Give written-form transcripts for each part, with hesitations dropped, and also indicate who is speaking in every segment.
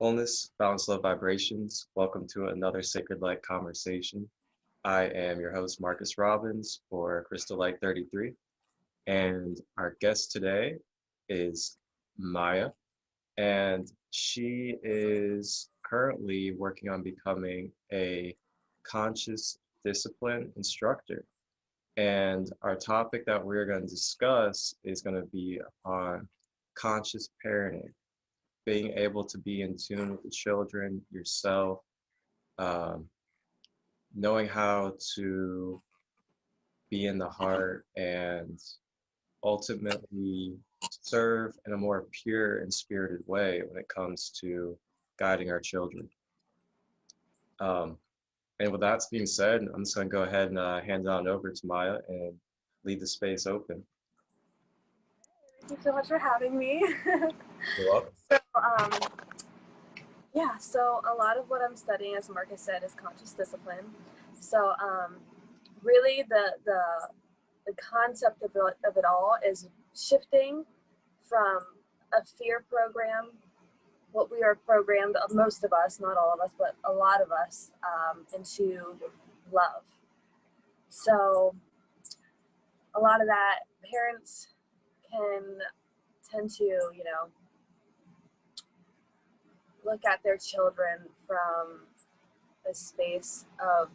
Speaker 1: Wholeness, Balance, Love, Vibrations. Welcome to another Sacred Light conversation. I am your host, Marcus Robbins for Christolight 33. And our guest today is Maya. And she is currently working on becoming a conscious discipline instructor. And our topic that we're going to discuss is going to be on conscious parenting, being able to be in tune with the children, yourself, um, knowing how to be in the heart and ultimately serve in a more pure and spirited way when it comes to guiding our children. Um, and with that being said, I'm just going to go ahead and hand it on over to Maya and leave the space open.
Speaker 2: Thank you so much for having me.
Speaker 1: You're welcome.
Speaker 2: So a lot of what I'm studying, as Marcus said, is conscious discipline. So really the concept of it all is shifting from a fear program, what we are programmed, most of us, not all of us, but a lot of us, into love. So a lot of that, parents can tend to, look at their children from a space of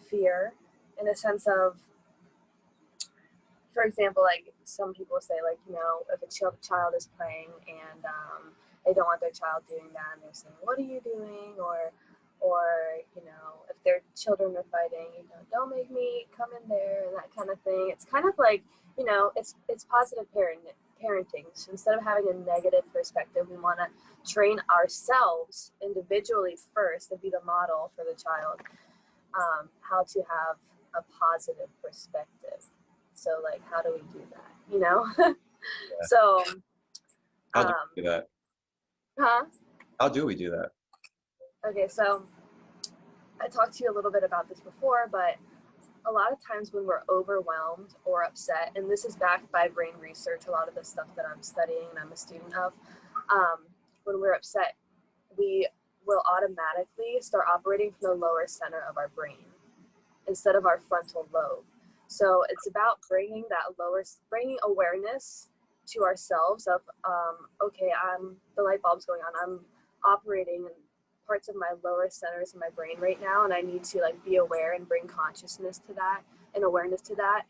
Speaker 2: fear, in a sense of, for example, like some people say, like, if a child is playing and they don't want their child doing that, and they're saying, what are you doing? Or if their children are fighting, don't make me come in there, and that kind of thing. It's kind of like, it's positive parenting. So instead of having a negative perspective, we want to train ourselves individually first and be the model for the child, how to have a positive perspective. So, like, how do we do that,
Speaker 1: Yeah.
Speaker 2: So
Speaker 1: How do we do that?
Speaker 2: huh?
Speaker 1: How do we do that?
Speaker 2: Okay, so I talked to you a little bit about this before, but a lot of times when we're overwhelmed or upset, and this is backed by brain research, a lot of the stuff that I'm studying and I'm a student of, when we're upset, we will automatically start operating from the lower center of our brain instead of our frontal lobe. So it's about bringing awareness to ourselves of, okay, the light bulb's going on. I'm operating in parts of my lower centers of my brain right now, and I need to be aware and bring consciousness to that and awareness to that,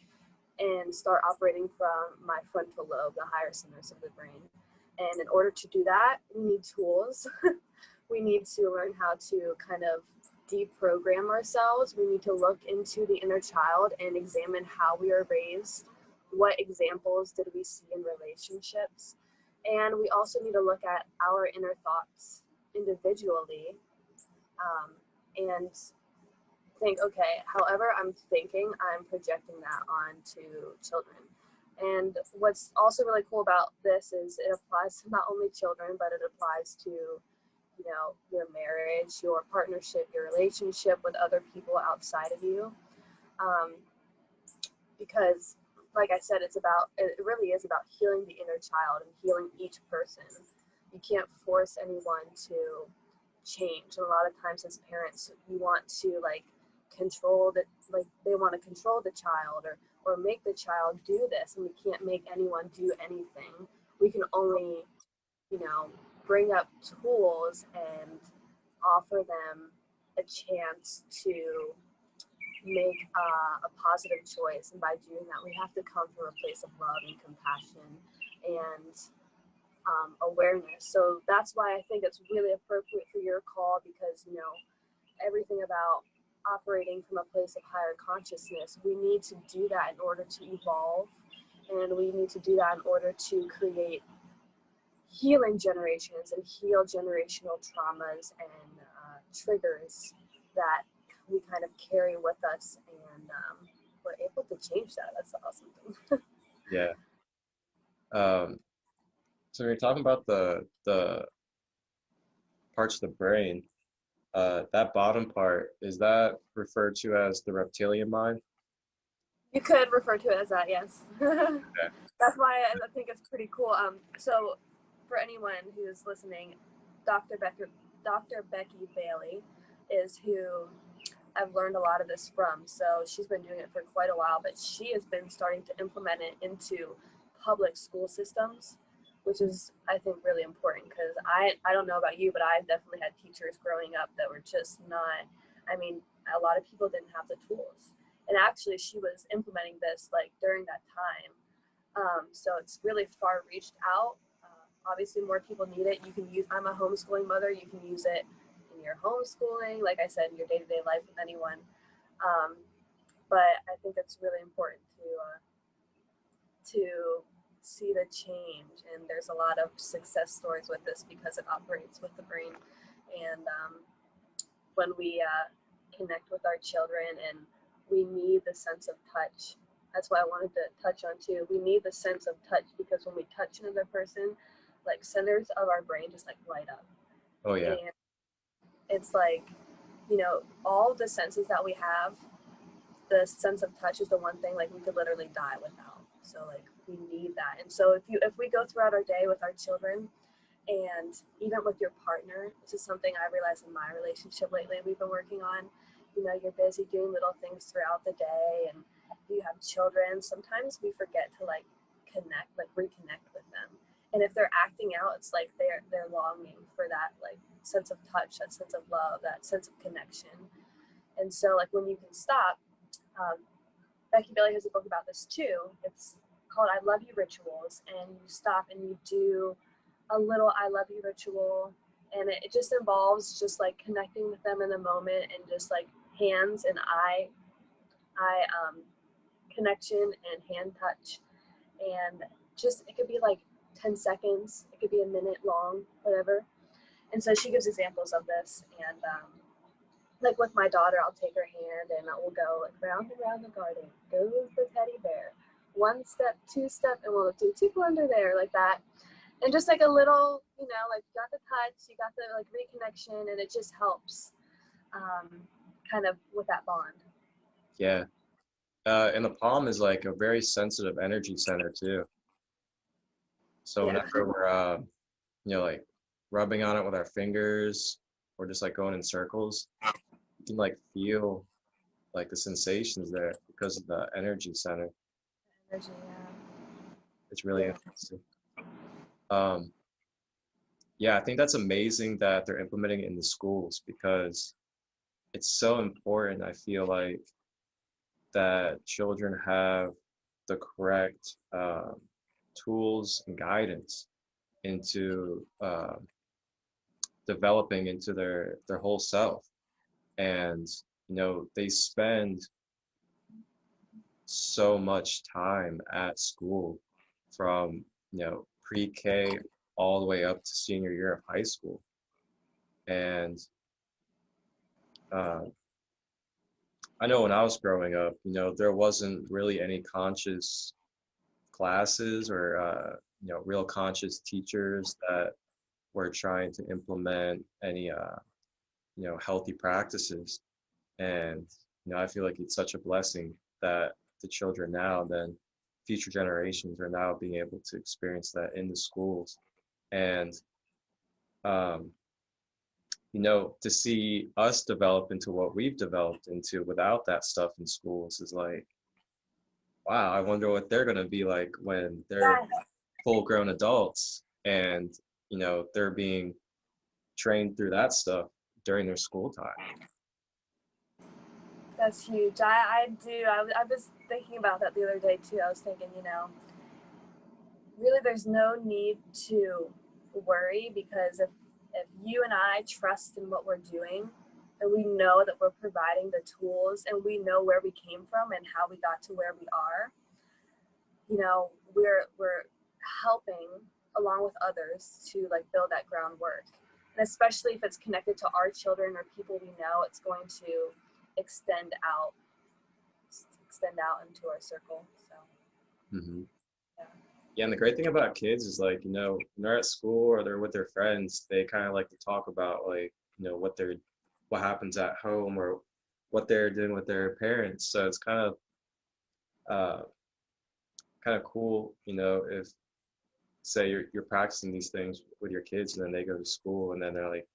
Speaker 2: and start operating from my frontal lobe, the higher centers of the brain. And in order to do that, we need tools. We need to learn how to kind of deprogram ourselves. We need to look into the inner child and examine how we are raised. What examples did we see in relationships? And we also need to look at our inner thoughts individually, and think, okay, however I'm thinking, I'm projecting that onto children. And what's also really cool about this is it applies to not only children, but it applies to your marriage, your partnership, your relationship with other people outside of you. Because, like I said, it really is about healing the inner child and healing each person. You can't force anyone to change. And a lot of times as parents, you want to control they want to control the child or make the child do this, and we can't make anyone do anything. We can only, bring up tools and offer them a chance to make a positive choice. And by doing that, we have to come from a place of love and compassion and awareness. So that's why I think it's really appropriate for your call, because everything about operating from a place of higher consciousness, we need to do that in order to evolve, and we need to do that in order to create healing generations and heal generational traumas and triggers that we kind of carry with us, and we're able to change that. That's awesome.
Speaker 1: Yeah. So when you're talking about the parts of the brain, that bottom part, is that referred to as the reptilian mind?
Speaker 2: You could refer to it as that, yes.
Speaker 1: Okay.
Speaker 2: That's why I think it's pretty cool. So for anyone who's listening, Dr. Becky Bailey is who I've learned a lot of this from. So she's been doing it for quite a while, but she has been starting to implement it into public school systems, which is, I think, really important because I don't know about you, but I definitely had teachers growing up that were just not, I mean, a lot of people didn't have the tools. And actually, she was implementing this like during that time. So it's really far reached out. Obviously, more people need it. You can use, I'm a homeschooling mother, you can use it in your homeschooling, like I said, in your day-to-day life with anyone. Um, but I think it's really important to see the change. And there's a lot of success stories with this because it operates with the brain. And when we connect with our children, and we need the sense of touch. That's what I wanted to touch on too. We need the sense of touch because when we touch another person, like centers of our brain just like light up.
Speaker 1: Oh yeah.
Speaker 2: And it's like, all the senses that we have, the sense of touch is the one thing like we could literally die without. So like we need that. And so if we go throughout our day with our children, and even with your partner, this is something I realized in my relationship lately we've been working on. You're busy doing little things throughout the day, and you have children. Sometimes we forget to like reconnect with them. And if they're acting out, it's like they're longing for that like sense of touch, that sense of love, that sense of connection. And so like when you can stop, Becky Bailey has a book about this too. It's called I Love You Rituals, and you stop and you do a little I love you ritual, and it just involves just like connecting with them in the moment, and just like hands and eye connection and hand touch, and just it could be like 10 seconds, it could be a minute long, whatever. And so she gives examples of this, and like with my daughter, I'll take her hand and we'll go like round and round the garden, goes the teddy bear, one step, two step, and we'll do two under there, like that. And just like a little, like you got the touch, you got the like reconnection, and it just helps kind of with that bond.
Speaker 1: Yeah. And the palm is like a very sensitive energy center too. So
Speaker 2: Yeah.
Speaker 1: whenever we're, like rubbing on it with our fingers or just like going in circles, you can like feel like the sensations there because of the energy center.
Speaker 2: Energy, yeah.
Speaker 1: It's really
Speaker 2: Yeah.
Speaker 1: interesting. Um, yeah, I think that's amazing that they're implementing it in the schools because it's so important. I feel like that children have the correct tools and guidance into developing into their whole self. And they spend so much time at school from pre-K all the way up to senior year of high school. And uh, I know when I was growing up, there wasn't really any conscious classes or real conscious teachers that were trying to implement any healthy practices. And I feel like it's such a blessing that the children now, then future generations, are now being able to experience that in the schools. And um, to see us develop into what we've developed into without that stuff in schools is like, wow, I wonder what they're going to be like when they're
Speaker 2: Yeah,
Speaker 1: full grown adults and they're being trained through that stuff during their school time.
Speaker 2: that's huge. I do. I was thinking about that the other day too. I was thinking, really there's no need to worry, because if you and I trust in what we're doing, and we know that we're providing the tools, and we know where we came from and how we got to where we are, we're helping along with others to like build that groundwork. And especially if it's connected to our children or people we know, it's going to extend out into our circle. So
Speaker 1: Hmm.
Speaker 2: yeah.
Speaker 1: Yeah, and the great thing about kids is like, when they're at school or they're with their friends, they kind of like to talk about like, what happens at home or what they're doing with their parents. So it's uh kind of cool, if say you're practicing these things with your kids, and then they go to school, and then they're like,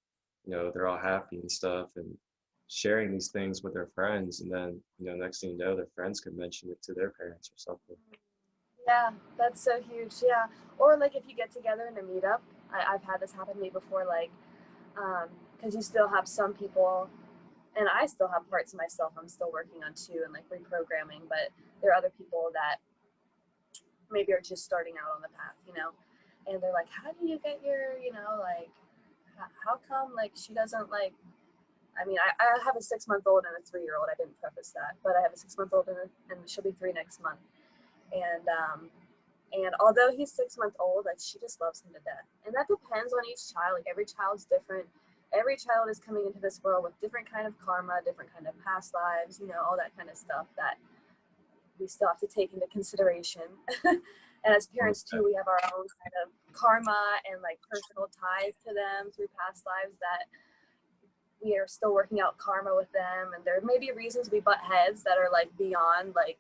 Speaker 1: they're all happy and stuff, and sharing these things with their friends, and then next thing you know, their friends could mention it to their parents or something.
Speaker 2: Yeah, that's so huge. Yeah. Or like if you get together in a meetup, I've had this happen to me before, like, because you still have some people, and I still have parts of myself I'm still working on too, and like reprogramming, but there are other people that maybe are just starting out on the path, and they're like, how do you get your, like, how come like she doesn't like, I mean, I have a 6-month-old and a 3-year-old. I didn't preface that, but I have a 6-month-old and she'll be 3 next month. And although he's 6 months old, like she just loves him to death. And that depends on each child. Like every child's different. Every child is coming into this world with different kind of karma, different kind of past lives, all that kind of stuff that we still have to take into consideration. And as parents too, we have our own kind of karma and like personal ties to them through past lives that we are still working out karma with them. And there may be reasons we butt heads that are like beyond like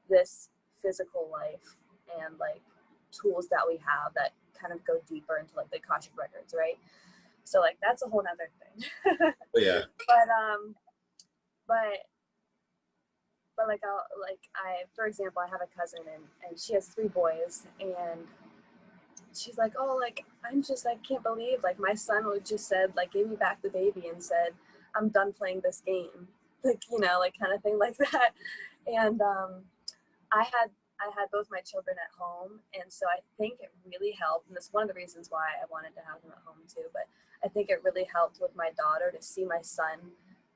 Speaker 2: this physical life and like tools that we have that kind of go deeper into like the Akashic records, right? So like that's a whole nother thing.
Speaker 1: Yeah.
Speaker 2: But like for example, I have a cousin and she has 3 boys, and she's like, oh, like I can't believe like my son would just said like gave me back the baby and said I'm done playing this game, like like kind of thing like that. And I had both my children at home, and so I think it really helped, and that's one of the reasons why I wanted to have them at home too, but I think it really helped with my daughter to see my son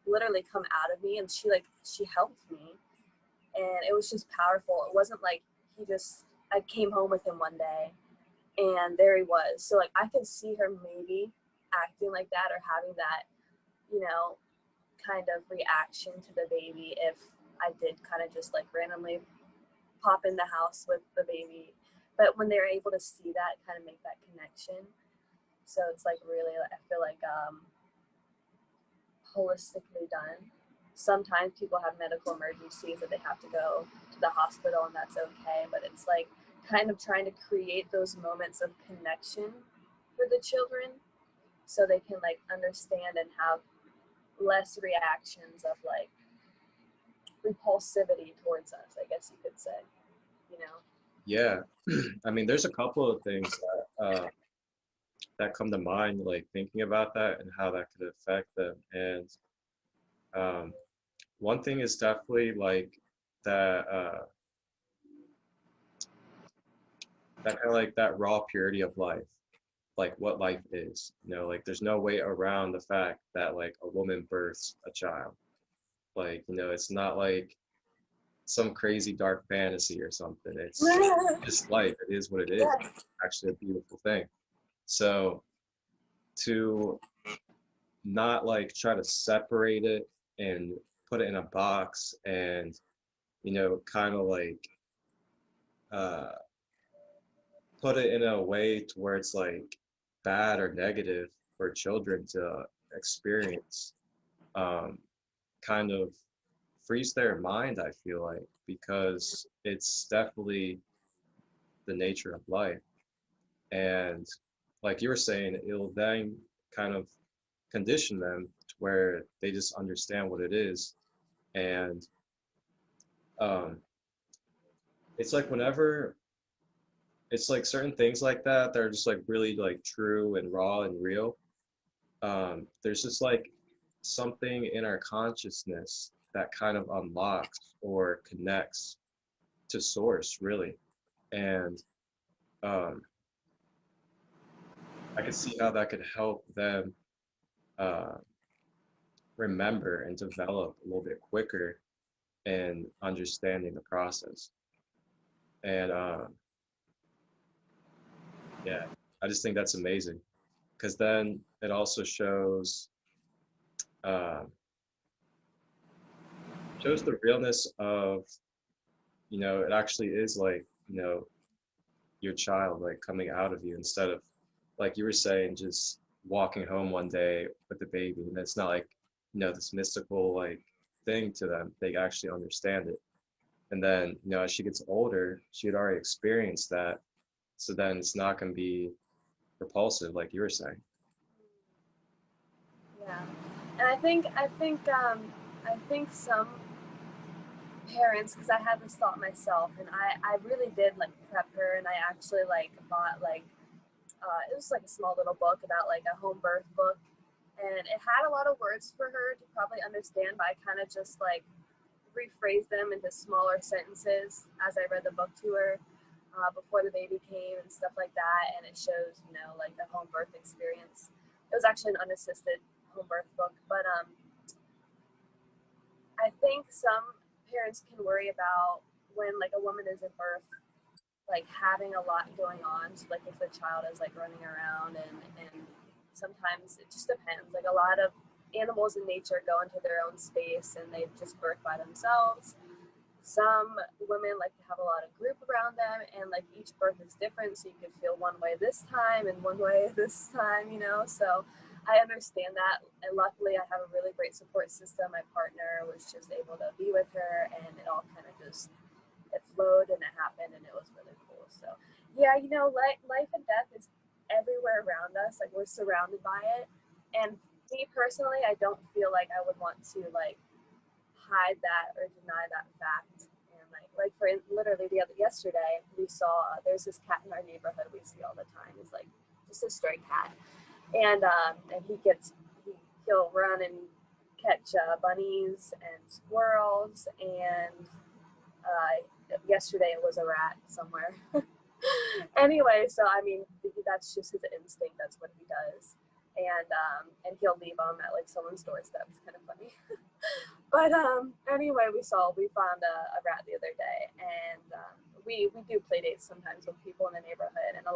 Speaker 2: literally come out of me, and she helped me, and it was just powerful. It wasn't like I came home with him one day and there he was. So like I could see her maybe acting like that or having that, kind of reaction to the baby if I did kind of just like randomly pop in the house with the baby. But when they're able to see that, kind of make that connection. So it's like really, I feel like holistically done. Sometimes people have medical emergencies that they have to go to the hospital, and that's okay. But it's like kind of trying to create those moments of connection for the children so they can like understand and have less reactions of like repulsivity towards us, I guess you could say,
Speaker 1: Yeah. I mean, there's a couple of things that come to mind, like thinking about that and how that could affect them. And one thing is definitely like that that kind of like that raw purity of life, like what life is. Like there's no way around the fact that like a woman births a child. Like, it's not like some crazy dark fantasy or something. It's just life. It is what it is.
Speaker 2: Yeah.
Speaker 1: It's actually a beautiful thing. So to not like try to separate it and put it in a box and kind of like uh put it in a way to where it's like bad or negative for children to experience, kind of frees their mind, I feel like, because it's definitely the nature of life. And like you were saying, it'll then kind of condition them to where they just understand what it is. And um, it's like whenever it's like certain things like that that are just like really like true and raw and real, there's just like something in our consciousness that kind of unlocks or connects to source, really. And um, I could see how that could help them uh, remember and develop a little bit quicker in understanding the process. And yeah, I just think that's amazing because then it also uh, shows the realness of, it actually is like, your child like coming out of you instead of, like you were saying, just walking home one day with the baby. And it's not like, this mystical like thing to them. They actually understand it. And then, as she gets older, she had already experienced that. So then it's not going to be repulsive, like you were saying.
Speaker 2: Yeah, and I think some parents, because I had this thought myself, and I really did like prep her, and I actually like bought like it was like a small little book about like a home birth book, and it had a lot of words for her to probably understand, but I kind of just like rephrased them into smaller sentences as I read the book to her before the baby came and stuff like that, and it shows, you know, like the home birth experience. It was actually an unassisted home birth book, but I think some parents can worry about when like a woman is at birth, like having a lot going on. So like if the child is like running around and sometimes it just depends. Like a lot of animals in nature go into their own space and they just birth by themselves. Some women like to have a lot of group around them, and like each birth is different, so you could feel one way this time and one way this time, you know. So I understand that, and luckily I have a really great support system. My partner was just able to be with her, and it all kind of just it flowed and it happened, and it was really cool. So yeah, you know, life and death is everywhere around us. Like we're surrounded by it, and me personally, I don't feel like I would want to like hide that or deny that fact. And like for literally yesterday, we saw there's this cat in our neighborhood we see all the time. He's like just a stray cat, and he'll run and catch bunnies and squirrels, and yesterday it was a rat somewhere. Anyway, so I mean that's just his instinct. That's what he does, and he'll leave them at like someone's doorstep. It's kind of funny. But anyway, we found a rat the other day, and we do play dates sometimes with people in the neighborhood, and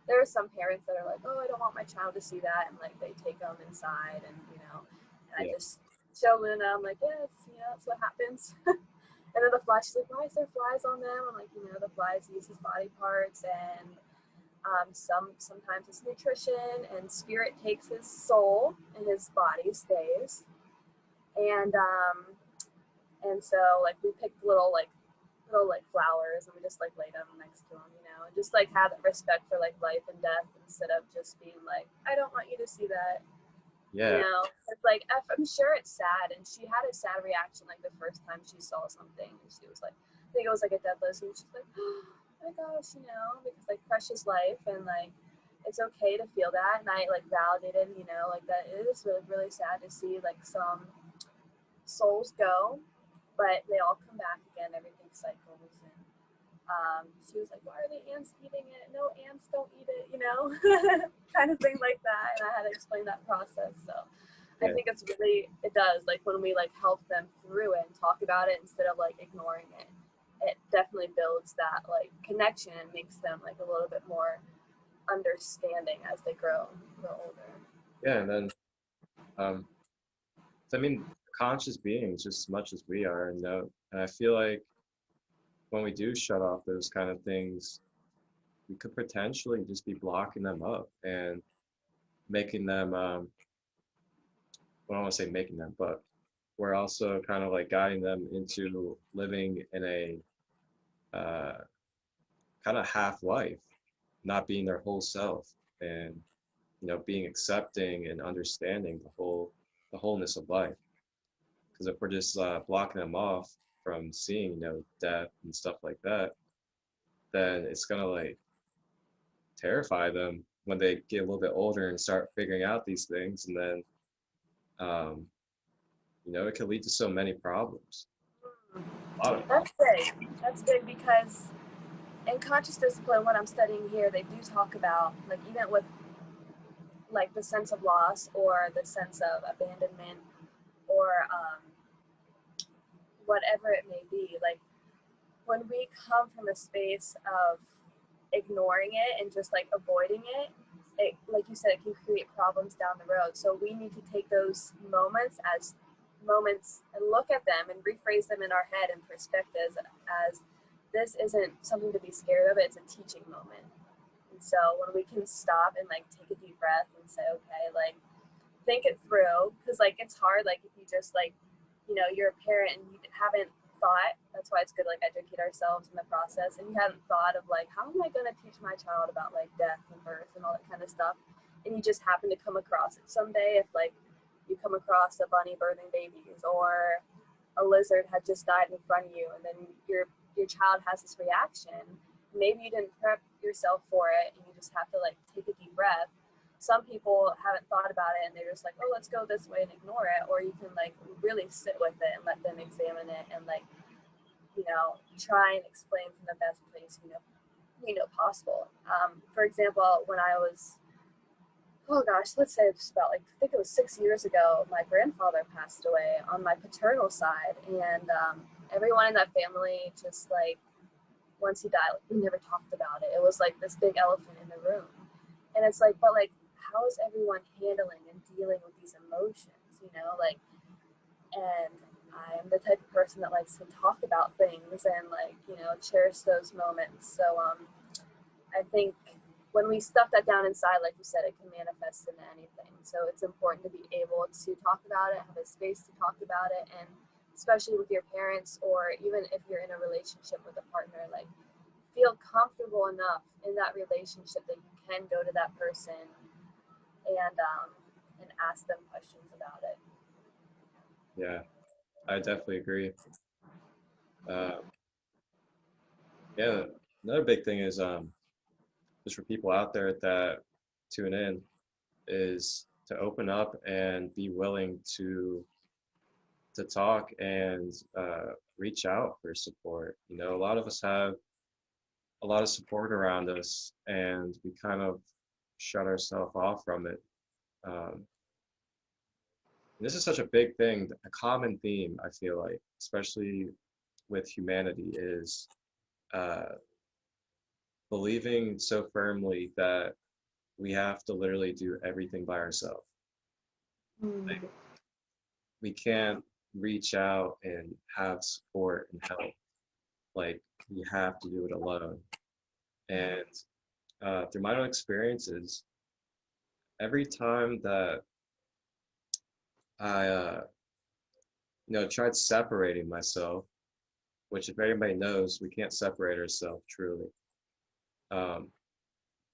Speaker 2: there are some parents that are like, oh, I don't want my child to see that, and like they take them inside, and you know, and I
Speaker 1: Yeah.
Speaker 2: just show Luna, I'm like, yes, you know, that's what happens. And then the fly, she's like, why is there flies on them? I'm like, you know, the flies use his body parts, and sometimes it's nutrition, and spirit takes his soul, and his body stays. And so like we picked little like flowers, and we just like laid them next to him, you know, and just like have that respect for like life and death instead of just being like, I don't want you to see that, you
Speaker 1: Yeah.
Speaker 2: know. It's like I'm sure it's sad, and she had a sad reaction like the first time she saw something, and she was like, I think it was like a dead lizard, and she's like, oh my gosh, you know, because like precious life, and like it's okay to feel that. And I like validated, you know, like that it is really really sad to see like some souls go, but they all come back again. Everything cycles. And she was like, why are the ants eating it? No, ants don't eat it, you know, kind of thing like that. And I had to explain that process. So I
Speaker 1: Yeah.
Speaker 2: think it does, like when we like help them through it and talk about it instead of like ignoring it, it definitely builds that like connection and makes them like a little bit more understanding as they grow older.
Speaker 1: Yeah. And then, um, I mean, conscious beings just as much as we are, and and I feel like when we do shut off those kind of things, we could potentially just be blocking them up and making them, well, I don't want to say making them, but we're also kind of like guiding them into living in a kind of half life, not being their whole self, and being accepting and understanding the wholeness of life. Because if we're just blocking them off from seeing death and stuff like that, then it's gonna like terrify them when they get a little bit older and start figuring out these things, and then um, it can lead to so many problems. A lot of
Speaker 2: That's big. That's big because in conscious discipline, what I'm studying here, they do talk about like even with like the sense of loss or the sense of abandonment or whatever it may be. Like when we come from a space of ignoring it and just like avoiding it, like you said, it can create problems down the road. So we need to take those moments as moments and look at them and rephrase them in our head and perspectives as this isn't something to be scared of, it's a teaching moment. And so when we can stop and like take a deep breath and say, okay, like think it through, because like it's hard, like if you just like, you know, you're a parent and you haven't thought, that's why it's good to like educate ourselves in the process, and you hadn't thought of like, how am I going to teach my child about like death and birth and all that kind of stuff, and you just happen to come across it someday. If like you come across a bunny birthing babies, or a lizard had just died in front of you, and then your child has this reaction, maybe you didn't prep yourself for it, and you just have to like take a deep breath. Some people haven't thought about it, and they're just like, oh, let's go this way and ignore it. Or you can like really sit with it and let them examine it, and like, you know, try and explain from the best place possible. For example, when I was, oh gosh, let's say it's about like, I think it was 6 years ago, my grandfather passed away on my paternal side, and everyone in that family just like, once he died, like, we never talked about it. It was like this big elephant in the room. And it's like, but like, how is everyone handling and dealing with these emotions, like, and I'm the type of person that likes to talk about things and like, cherish those moments. So I think when we stuff that down inside, like you said, it can manifest into anything. So it's important to be able to talk about it, have a space to talk about it, and especially with your parents, or even if you're in a relationship with a partner, like, feel comfortable enough in that relationship that you can go to that person and ask them questions about it.
Speaker 1: Yeah, I definitely agree. Yeah, another big thing is just for people out there that tune in, is to open up and be willing to talk and reach out for support. A lot of us have a lot of support around us, and we kind of shut ourselves off from it. Um, this is such a big thing. A common theme, I feel like, especially with humanity, is uh, believing so firmly that we have to literally do everything by ourselves. Like, we can't reach out and have support and help. Like, we have to do it alone. And through my own experiences, every time that I, tried separating myself, which if anybody knows, we can't separate ourselves truly. Um,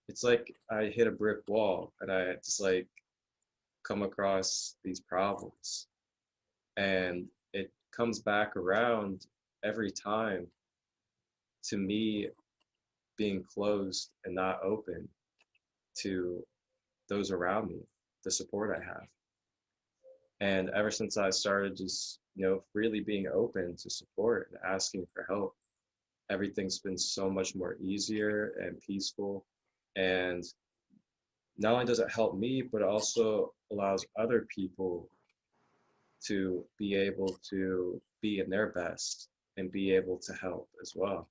Speaker 1: it's like I hit a brick wall, and I just like come across these problems, and it comes back around every time to me being closed and not open to those around me, the support I have. And ever since I started just, freely being open to support and asking for help, everything's been so much more easier and peaceful. And not only does it help me, but it also allows other people to be able to be in their best and be able to help as well.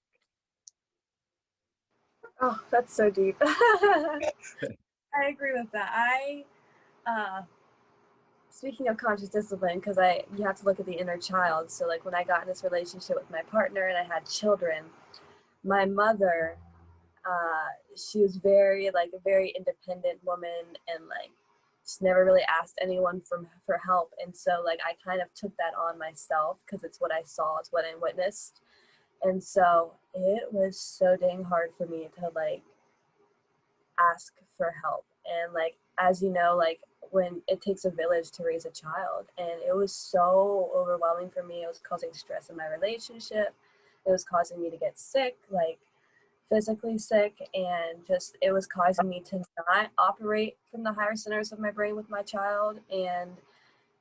Speaker 2: Oh, that's so deep. I agree with that. Uh, Speaking of conscious discipline, because you have to look at the inner child. So like when I got in this relationship with my partner and I had children, my mother, she was very like a very independent woman, and like just never really asked anyone for help. And so like I kind of took that on myself because it's what I saw, it's what I witnessed. And so it was so dang hard for me to like ask for help. And like, as you know, like when it takes a village to raise a child, and it was so overwhelming for me. It was causing stress in my relationship. It was causing me to get sick, like physically sick, and just it was causing me to not operate from the higher centers of my brain with my child. And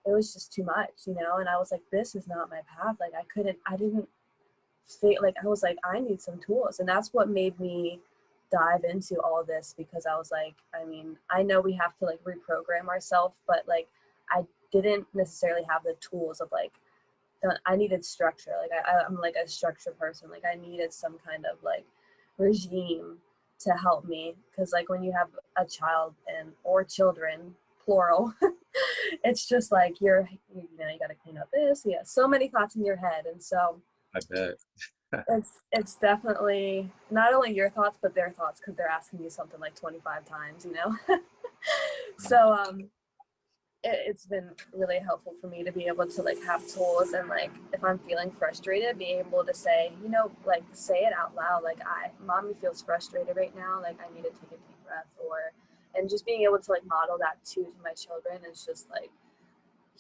Speaker 2: it was just too much, and I was like, this is not my path. Like I didn't feel like, I was like, I need some tools. And that's what made me dive into all of this, because I was like, I mean, I know we have to like reprogram ourselves, but like I didn't necessarily have the tools of like, I needed structure. Like I'm like a structure person. Like I needed some kind of like regime to help me, because like when you have a child or children plural, it's just like you got to clean up this. Yeah, so many thoughts in your head. And so
Speaker 1: I bet.
Speaker 2: it's definitely not only your thoughts but their thoughts, because they're asking you something like 25 times. So it's been really helpful for me to be able to like have tools, and like if I'm feeling frustrated, be able to say, you know, like say it out loud, like mommy feels frustrated right now, like I need to take a deep breath, or and just being able to like model that too to my children is just like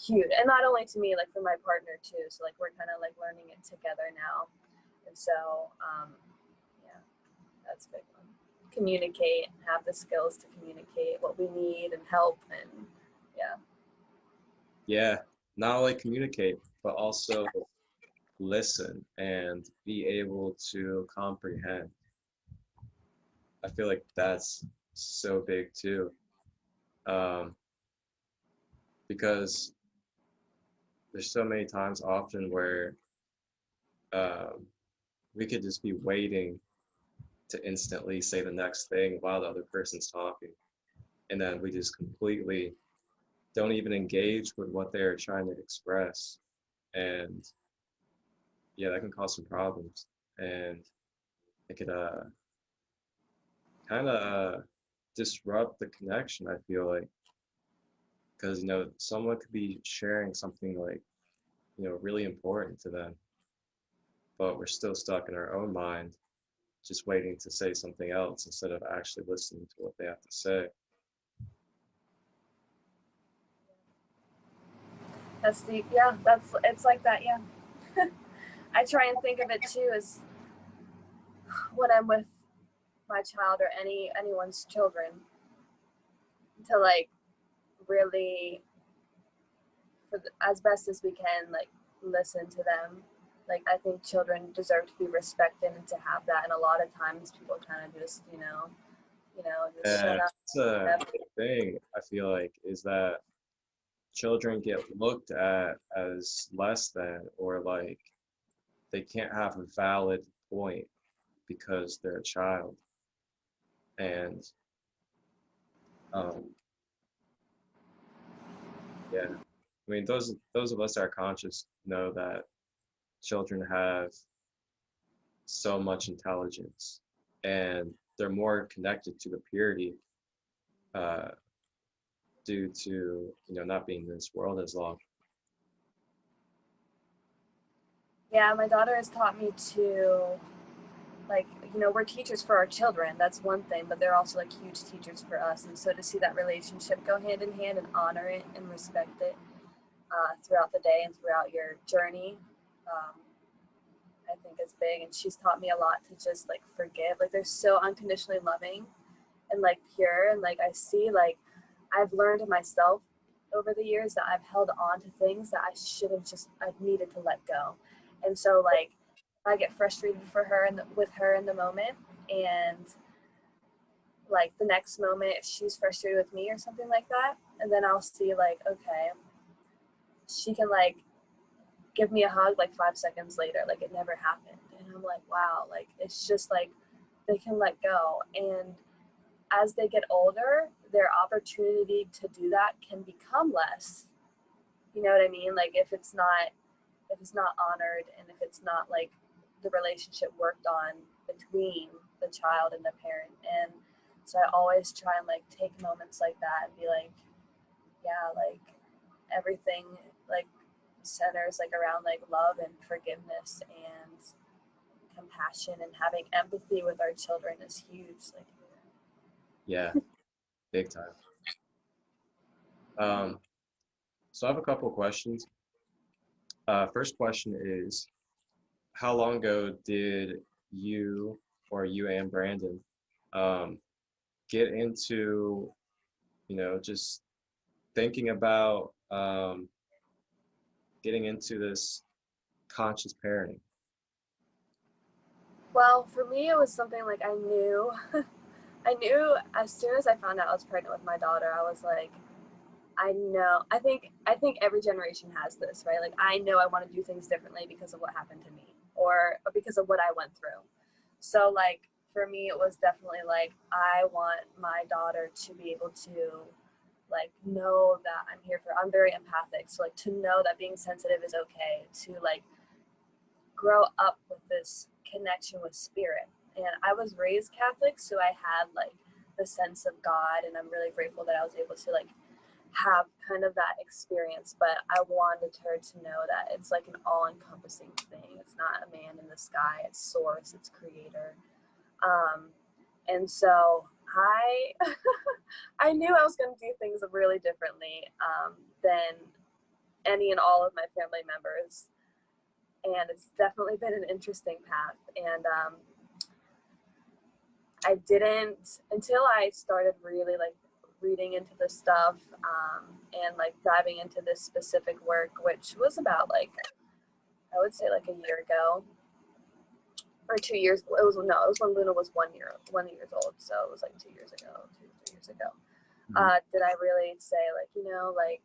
Speaker 2: huge. And not only to me, like for my partner too. So like we're kind of like learning it together now. And so yeah, that's a big one. Communicate, have the skills to communicate what we need and help, and yeah.
Speaker 1: Yeah, not only communicate, but also listen and be able to comprehend. I feel like that's so big too, um, because there's so many times often where um, we could just be waiting to instantly say the next thing while the other person's talking, and then we just completely don't even engage with what they're trying to express, and yeah, that can cause some problems, and it could kind of disrupt the connection. I feel like because someone could be sharing something like really important to them, but we're still stuck in our own mind, just waiting to say something else instead of actually listening to what they have to say.
Speaker 2: That's the yeah. That's it's like that. Yeah. I try and think of it too as when I'm with my child or anyone's children, to like really as best as we can like listen to them. Like I think children deserve to be respected and to have that. And a lot of times people kind of just just shut
Speaker 1: And
Speaker 2: up.
Speaker 1: it's a big thing, I feel like, is that children get looked at as less than, or like they can't have a valid point because they're a child. And um, yeah, I mean, those of us that are conscious know that children have so much intelligence, and they're more connected to the purity uh, due to not being in this world as long.
Speaker 2: Yeah, my daughter has taught me to like we're teachers for our children, that's one thing, but they're also like huge teachers for us. And so to see that relationship go hand in hand and honor it and respect it throughout the day and throughout your journey, um, I think is big. And she's taught me a lot to just like forgive. Like they're so unconditionally loving and like pure, and like I see like I've learned myself over the years that I've held on to things that I should have just I've needed to let go. And so like I get frustrated for her and with her in the moment, and like the next moment she's frustrated with me or something like that, and then I'll see like, okay, she can like give me a hug like 5 seconds later, like it never happened. And I'm like, wow, like it's just like they can let go. And as they get older, their opportunity to do that can become less. You know what I mean? Like if it's not honored, and if it's not like the relationship worked on between the child and the parent. And so I always try and like take moments like that and be like, yeah, like everything like centers like around like love and forgiveness and compassion, and having empathy with our children is huge. Like
Speaker 1: Yeah, big time. Um, so I have a couple of questions. First question is, how long ago did you you and Brandon um, get into, just thinking about getting into this conscious parenting?
Speaker 2: well, for me it was something like I knew I knew as soon as I found out I was pregnant with my daughter, I was like, I know. I think every generation has this, right? Like I know I want to do things differently because of what happened to me, or because of what I went through. So like for me it was definitely like I want my daughter to be able to like know that I'm very empathic. So like to know that being sensitive is okay, to like grow up with this connection with spirit. And I was raised Catholic, so I had like the sense of God, and I'm really grateful that I was able to like have kind of that experience, but I wanted her to know that it's like an all-encompassing thing. It's not a man in the sky, it's source, it's creator. And so I I knew I was going to do things really differently than any and all of my family members, and it's definitely been an interesting path. And I didn't, until I started really like reading into this stuff and like diving into this specific work, which was about like, I would say like a year ago or 2 years. It was when Luna was 1 year old, so it was like 2 years ago, 2 3 years ago. Did I really say like, you know, like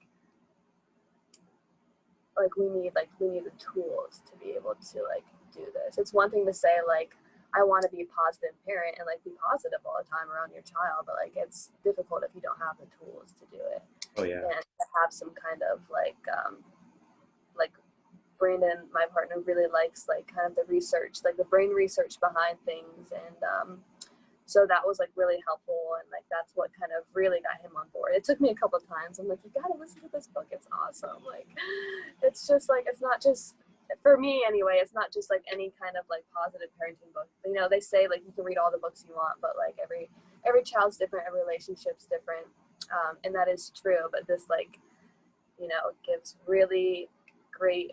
Speaker 2: we need the tools to be able to like do this. It's one thing to say like, I want to be a positive parent and like be positive all the time around your child, but like it's difficult if you don't have the tools to do it.
Speaker 1: Oh yeah.
Speaker 2: And to have some kind of like Brandon, my partner, really likes like kind of the research, like the brain research behind things, and so that was like really helpful, and like that's what kind of really got him on board. It took me a couple of times. I'm like, you gotta listen to this book. It's awesome. Like, it's just like, it's not just, for me anyway, it's not just like any kind of like positive parenting book. You know, they say like you can read all the books you want, but like every child's different, every relationship's different, and that is true. But this like, you know, gives really great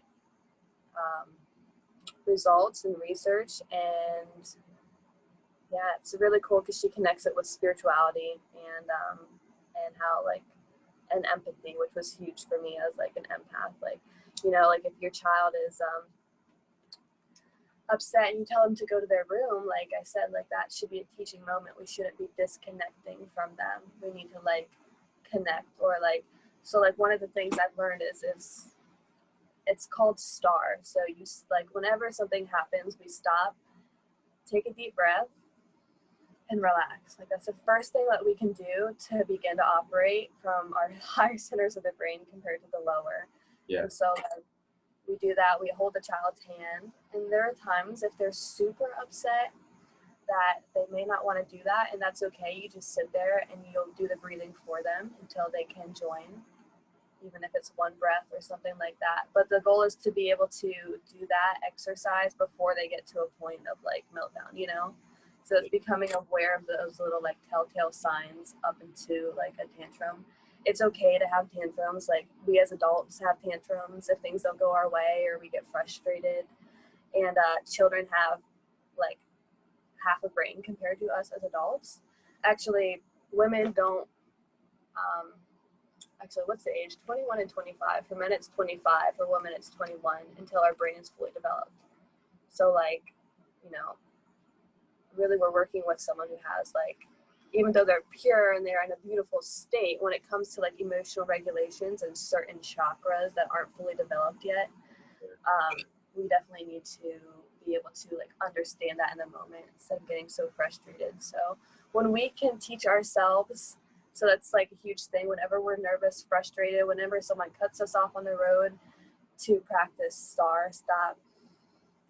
Speaker 2: results and research, and yeah, it's really cool because she connects it with spirituality and how like, and empathy, which was huge for me as like an empath. Like, you know, like if your child is upset and you tell them to go to their room, like I said, like that should be a teaching moment. We shouldn't be disconnecting from them. We need to like connect, or like, so like one of the things I've learned is it's called STAR. So you like, whenever something happens, we stop, take a deep breath, and relax. Like that's the first thing that we can do to begin to operate from our higher centers of the brain compared to the lower.
Speaker 1: Yeah.
Speaker 2: And so we do that. We hold the child's hand, and there are times if they're super upset that they may not want to do that, and that's okay. You just sit there and you'll do the breathing for them until they can join, even if it's one breath or something like that. But the goal is to be able to do that exercise before they get to a point of like meltdown, you know? So it's becoming aware of those little like telltale signs up into like a tantrum. It's okay to have tantrums. Like we as adults have tantrums if things don't go our way or we get frustrated. And children have like half a brain compared to us as adults. Actually, women don't, actually, what's the age? 21 and 25. For men, it's 25. For women, it's 21 until our brain is fully developed. So like, you know, really we're working with someone who has like, even though they're pure and they're in a beautiful state, when it comes to like emotional regulations and certain chakras that aren't fully developed yet, we definitely need to be able to like understand that in the moment instead of getting so frustrated. So when we can teach ourselves, so that's like a huge thing, whenever we're nervous, frustrated, whenever someone cuts us off on the road, to practice STAR, stop,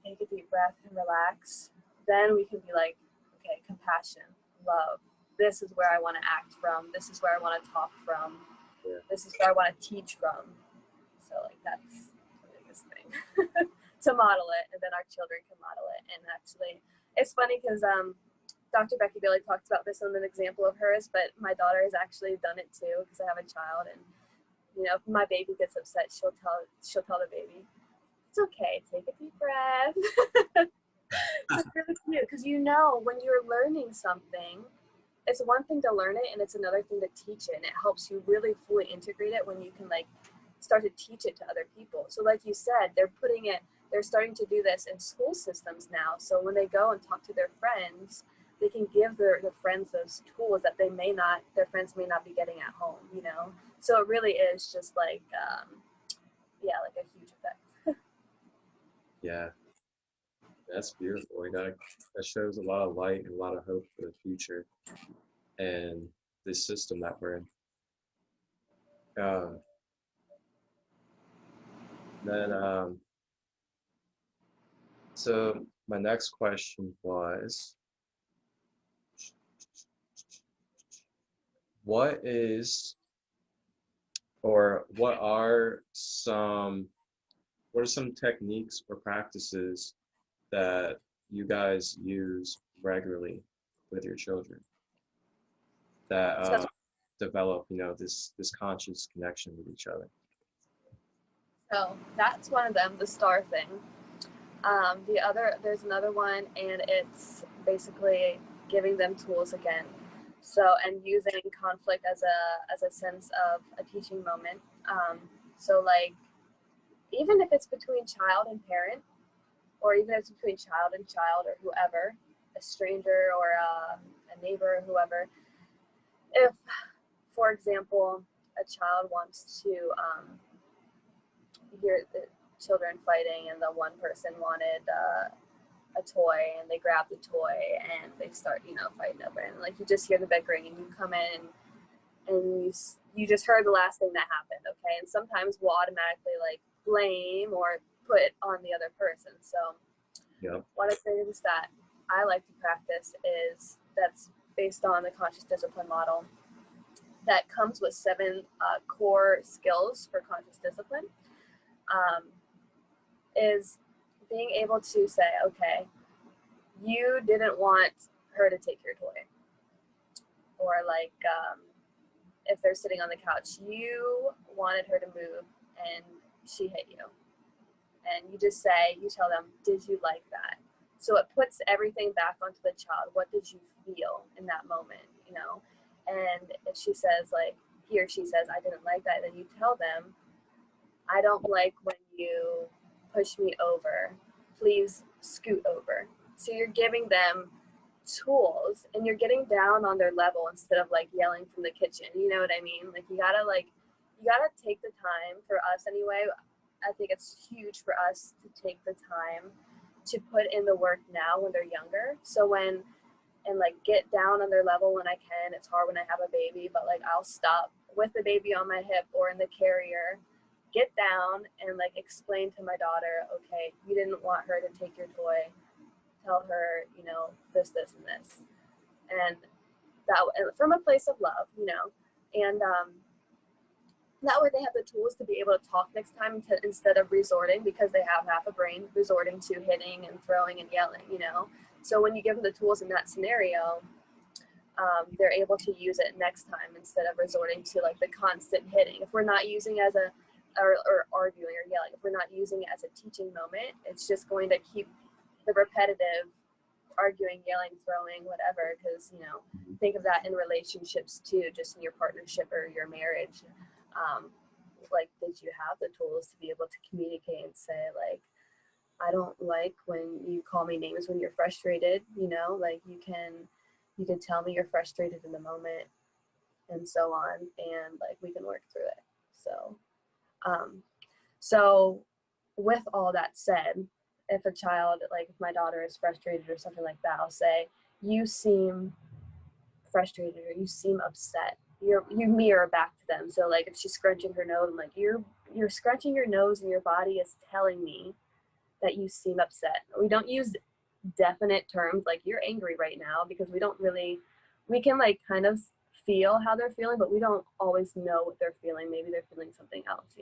Speaker 2: take a deep breath and relax. Then we can be like, okay, compassion, love. This is where I want to act from. This is where I want to talk from.
Speaker 1: Yeah.
Speaker 2: This is where I want to teach from. So like that's the biggest thing. To model it, and then our children can model it. And actually, it's funny because Dr. Becky Bailey talks about this in an example of hers, but my daughter has actually done it too because I have a child, and you know, if my baby gets upset, she'll tell the baby, it's okay, take a deep breath. It's really cute because you know when you're learning something, it's one thing to learn it and it's another thing to teach it, and it helps you really fully integrate it when you can like start to teach it to other people. So like you said, they're starting to do this in school systems now. So when they go and talk to their friends, they can give their friends those tools that their friends may not be getting at home, you know? So it really is just like, yeah, like a huge effect.
Speaker 1: Yeah. That's beautiful. You know, that shows a lot of light and a lot of hope for the future and this system that we're in. Then, so my next question was, what is Or what are some techniques or practices that you guys use regularly with your children that
Speaker 2: So,
Speaker 1: develop, this conscious connection with each other?
Speaker 2: so that's one of them, the star thing. There's another one, and it's basically giving them tools again. So, and using conflict as a sense of a teaching moment. So like, even if it's between child and parent, or even if it's between child and child, or whoever, a stranger or a neighbor or whoever, if, for example, a child wants to hear the children fighting, and the one person wanted a toy, and they grab the toy and they start, fighting over it, and like you just hear the bickering, and you come in and you just heard the last thing that happened, okay? And sometimes we'll automatically like blame or put it on the other person. So
Speaker 1: Yeah.
Speaker 2: one of the things that I like to practice is that's based on the conscious discipline model that comes with 7 core skills for conscious discipline, is being able to say, okay, you didn't want her to take your toy. Or like, if they're sitting on the couch, you wanted her to move and she hit you. And you tell them, did you like that? So it puts everything back onto the child. What did you feel in that moment, And if she says he or she says, I didn't like that, then you tell them, I don't like when you push me over. Please scoot over. So you're giving them tools, and you're getting down on their level instead of like yelling from the kitchen. You know what I mean? Like you gotta take the time, for us anyway. I think it's huge for us to take the time to put in the work now when they're younger. So get down on their level when I can. It's hard when I have a baby, but like I'll stop with the baby on my hip or in the carrier, get down and like explain to my daughter, okay, you didn't want her to take your toy. Tell her, this, and this. And that from a place of love, and that way they have the tools to be able to talk next time instead of resorting, because they have half a brain, resorting to hitting and throwing and yelling, So when you give them the tools in that scenario, they're able to use it next time instead of resorting to like the constant hitting. If we're not using as or arguing or yelling, if we're not using it as a teaching moment, it's just going to keep the repetitive arguing, yelling, throwing, whatever, because think of that in relationships too, just in your partnership or your marriage. Did you have the tools to be able to communicate and say, like, I don't like when you call me names when you're frustrated, like you can tell me you're frustrated in the moment, and so on, and like we can work through it. So with all that said, if a child, like if my daughter is frustrated or something like that, I'll say, you seem frustrated or you seem upset. You mirror back to them. So like if she's scrunching her nose, I'm like, you're scrunching your nose and your body is telling me that you seem upset. We don't use definite terms like you're angry right now, because we can like kind of feel how they're feeling, but we don't always know what they're feeling. Maybe they're feeling something else,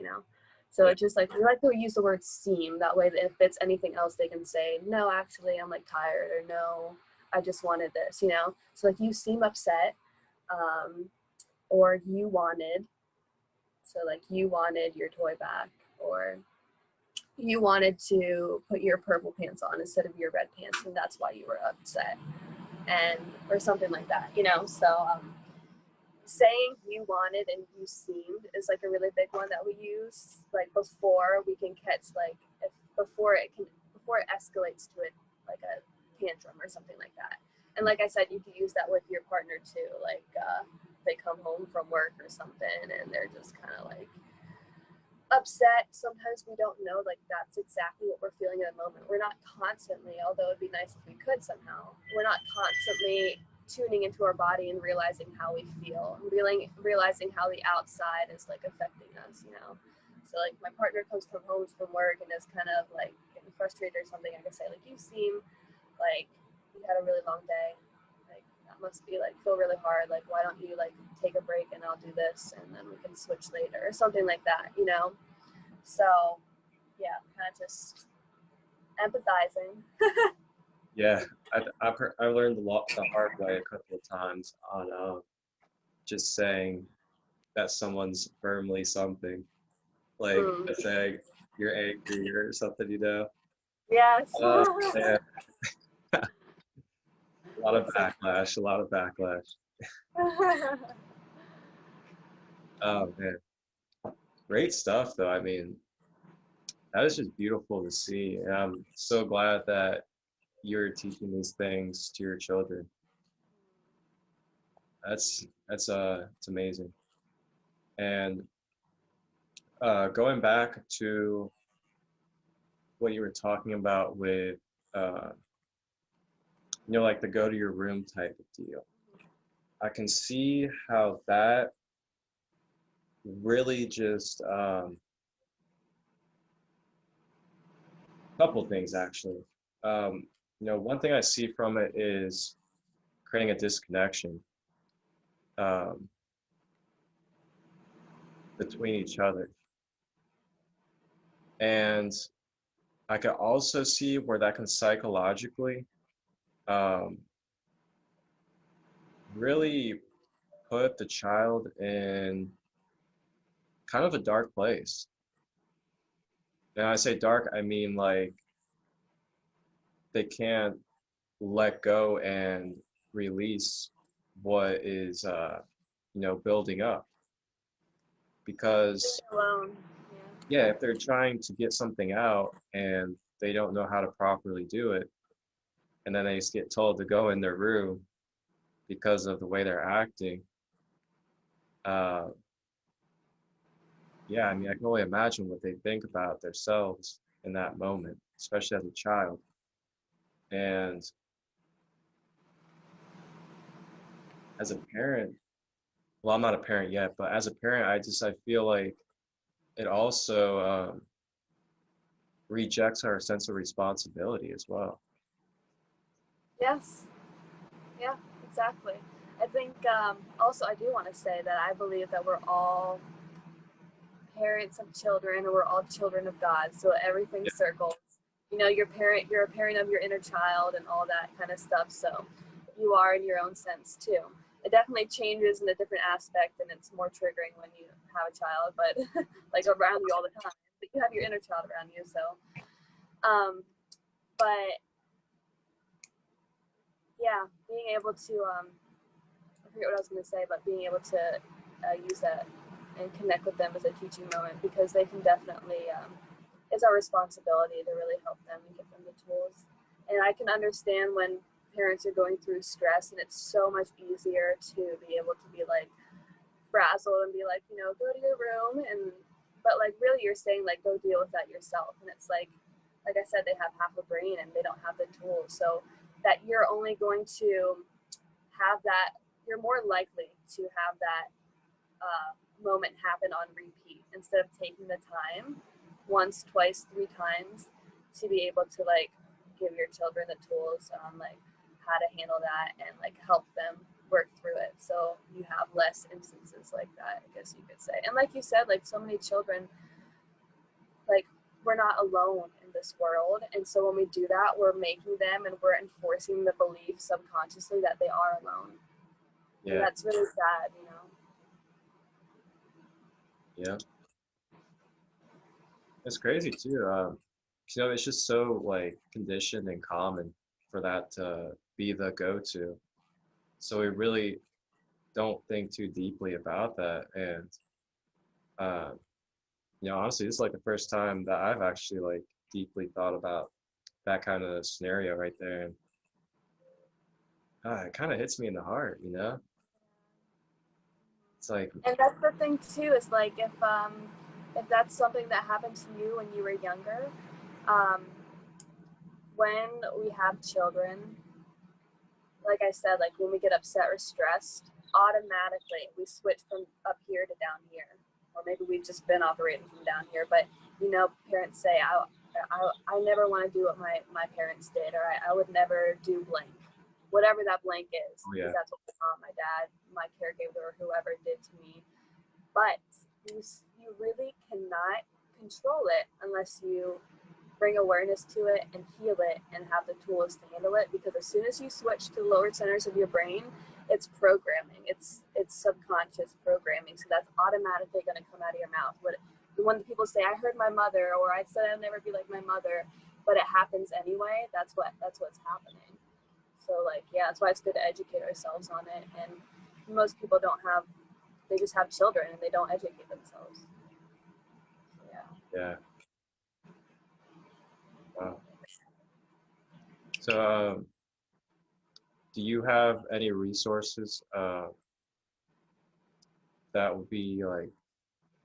Speaker 2: So it's just like, we like to use the word seem. That way, if it's anything else, they can say, no, actually, I'm like tired, or no, I just wanted this, So like, you seem upset, or you wanted your toy back, or you wanted to put your purple pants on instead of your red pants, and that's why you were upset, or something like that, So saying you wanted and you seemed is like a really big one that we use, like before we can catch, like before it escalates to like a tantrum or something like that. And like I said, you can use that with your partner too, like they come home from work or something and they're just kind of like upset. Sometimes we don't know like that's exactly what we're feeling in the moment. We're not constantly, although it'd be nice if we could somehow, we're not constantly tuning into our body and realizing how we feel, realizing how the outside is like affecting us, So like my partner comes home from work and is kind of like getting frustrated or something, I can say like, you seem like you had a really long day. Like that must be like feel really hard. Like, why don't you like take a break and I'll do this and then we can switch later or something like that, you know? So yeah, kind of just empathizing.
Speaker 1: Yeah, I learned a lot the hard way a couple of times on just saying that someone's firmly something. Like
Speaker 2: Mm.
Speaker 1: saying you're angry or something, you know.
Speaker 2: Yes.
Speaker 1: Yeah, a lot of
Speaker 2: That's so
Speaker 1: backlash, a lot of backlash. Oh man, great stuff though. I mean, that is just beautiful to see. And I'm so glad that you're teaching these things to your children. That's it's amazing. And going back to what you were talking about with uh, like the go to your room type of deal. I can see how that really just couple things actually. One thing I see from it is creating a disconnection um, between each other. And I could also see where that can psychologically um, really put the child in kind of a dark place. And I say dark, I mean like they can't let go and release what is building up because
Speaker 2: alone.
Speaker 1: yeah, if they're trying to get something out and they don't know how to properly do it, and then they just get told to go in their room because of the way they're acting, uh, yeah, I mean, I can only imagine what they think about themselves in that moment, especially as a child. And as a parent, well, I'm not a parent yet, but as a parent, I feel like it also rejects our sense of responsibility as well.
Speaker 2: Yes. Yeah, exactly. I think also I do want to say that I believe that we're all parents of children and we're all children of God. So everything
Speaker 1: Yeah,
Speaker 2: circles. You know, you're a parent of your inner child and all that kind of stuff. So you are in your own sense too. It definitely changes in a different aspect and it's more triggering when you have a child, but like around you all the time. But you have your inner child around you. So but yeah, being able to I forget what I was going to say, but being able to use that and connect with them as a teaching moment because they can definitely, it's our responsibility to really help them and give them the tools. And I can understand when parents are going through stress and it's so much easier to be able to be like frazzled and be like, you know, go to your room and, but like really you're saying like, go deal with that yourself. And it's like I said, they have half a brain and they don't have the tools. So that you're only going to have that, you're more likely to have that moment happen on repeat instead of taking the time once, twice, three times to be able to like give your children the tools on like how to handle that and like help them work through it. So you have less instances like that, I guess you could say. And like you said, like so many children, like we're not alone in this world. And so when we do that, we're making them and we're enforcing the belief subconsciously that they are alone. And
Speaker 1: yeah,
Speaker 2: that's really sad, you know?
Speaker 1: yeah. It's crazy too. It's just so like conditioned and common for that to be the go-to. So we really don't think too deeply about that. And um, honestly, this is like the first time that I've actually like deeply thought about that kind of scenario right there. And it kind of hits me in the heart, you know? It's like,
Speaker 2: And that's the thing too, is like if that's something that happened to you when you were younger, um, when we have children, like I said, like when we get upset or stressed, automatically we switch from up here to down here. Or maybe we've just been operating from down here. But you know, parents say, I never want to do what my parents did, or I would never do blank. whatever that blank is,
Speaker 1: Oh,
Speaker 2: because
Speaker 1: yeah.
Speaker 2: that's what my mom, my dad, my caregiver, or whoever did to me. But you really cannot control it unless you bring awareness to it and heal it and have the tools to handle it, because as soon as you switch to the lower centers of your brain, it's programming, it's subconscious programming, so that's automatically going to come out of your mouth. When people say, I heard my mother, or I said I'll never be like my mother, but it happens anyway, that's what's happening. So like, yeah, that's why it's good to educate ourselves on it. And most people they just have children and they don't educate themselves. So, yeah.
Speaker 1: Yeah. Wow. So, do you have any resources that would be like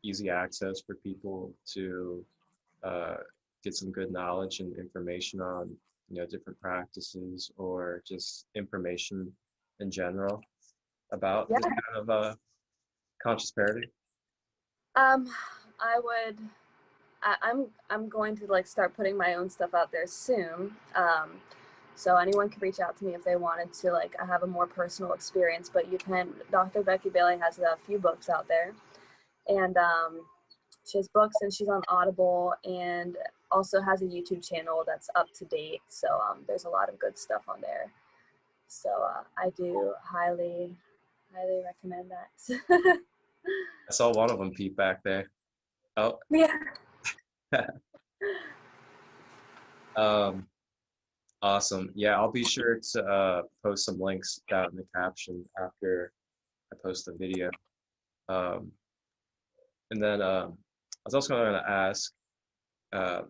Speaker 1: easy access for people to uh, get some good knowledge and information on, different practices or just information in general about
Speaker 2: Yeah.
Speaker 1: this kind of conscious parenting?
Speaker 2: Um, I would. I'm going to like start putting my own stuff out there soon. So anyone can reach out to me if they wanted to like have a more personal experience. But you can. Dr. Becky Bailey has a few books out there, and she has books and she's on Audible, and also has a YouTube channel that's up to date. So there's a lot of good stuff on there. So I do highly recommend that.
Speaker 1: I saw one of them peep back there. Oh,
Speaker 2: Yeah.
Speaker 1: um, awesome. Yeah, I'll be sure to post some links down in the caption after I post the video. Um, and then I was also going to ask, uh,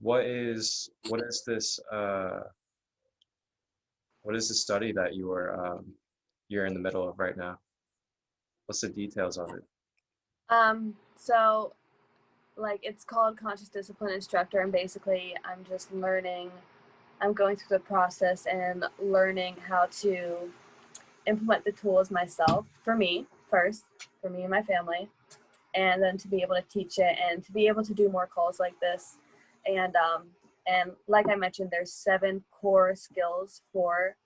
Speaker 1: what is this study that you're in the middle of right now? What's the details of it?
Speaker 2: So like it's called Conscious Discipline Instructor, and basically I'm going through the process and learning how to implement the tools myself, for me first, for me and my family, and then to be able to teach it and to be able to do more calls like this. And like I mentioned, there's 7 core skills for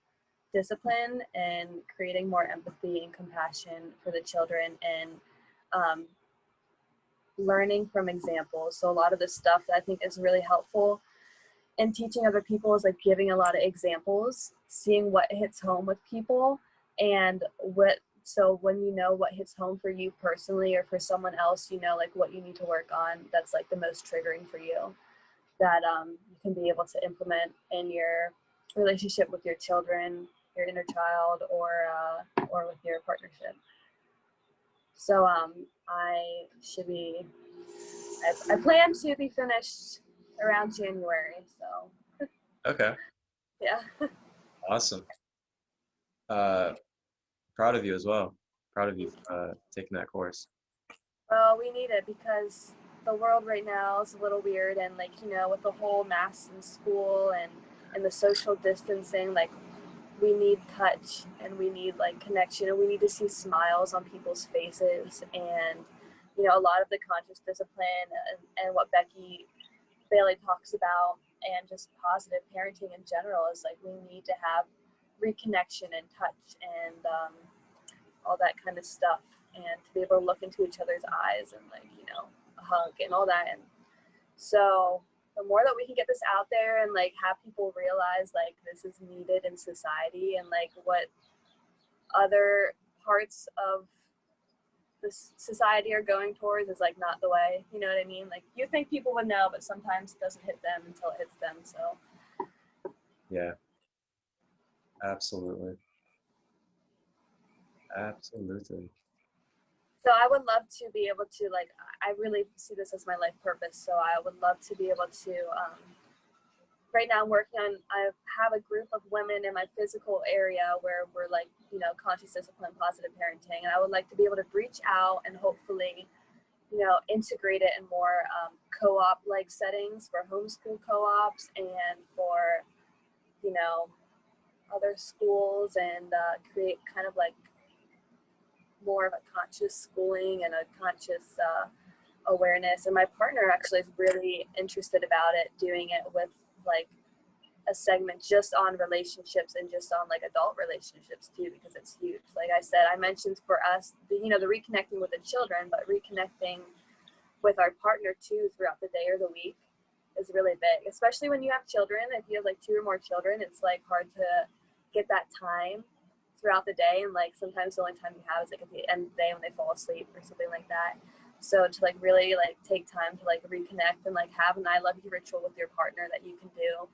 Speaker 2: discipline and creating more empathy and compassion for the children, and um, learning from examples. So a lot of the stuff that I think is really helpful in teaching other people is like giving a lot of examples, seeing what hits home with people, and so when you know what hits home for you personally or for someone else, you know like what you need to work on that's like the most triggering for you, that you can be able to implement in your relationship with your children, your inner child, or with your partnership. So I plan to be finished around January. So
Speaker 1: Okay,
Speaker 2: yeah.
Speaker 1: awesome. Uh, Proud of you as well. Proud of you for taking that course.
Speaker 2: Well, we need it because the world right now is a little weird, and like with the whole masks in school and the social distancing, like we need touch and we need like connection and we need to see smiles on people's faces. And a lot of the conscious discipline and what Becky Bailey talks about and just positive parenting in general is like we need to have reconnection and touch and all that kind of stuff, and to be able to look into each other's eyes and like a hug and all that. And so the more that we can get this out there and like have people realize like this is needed in society, and like what other parts of this society are going towards is like not the way, you know what I mean? Like you think people would know, but sometimes it doesn't hit them until it hits them. So
Speaker 1: Yeah, absolutely. Absolutely.
Speaker 2: I would love to be able to like, I really see this as my life purpose. So I would love to be able to, right now I'm working on, I have a group of women in my physical area where we're like, conscious discipline, positive parenting. And I would like to be able to reach out and hopefully, integrate it in more co-op like settings for homeschool co-ops and for, other schools, and create kind of like more of a conscious schooling and a conscious awareness. And my partner actually is really interested about it, doing it with like a segment just on relationships and just on like adult relationships too, because it's huge. Like I said, I mentioned for us, the reconnecting with the children, but reconnecting with our partner too throughout the day or the week is really big, especially when you have children. If you have like 2 or more children, it's like hard to get that time throughout the day, and like sometimes the only time you have is like at the end of the day when they fall asleep or something like that. So to like really like take time to like reconnect and like have an I love you ritual with your partner that you can do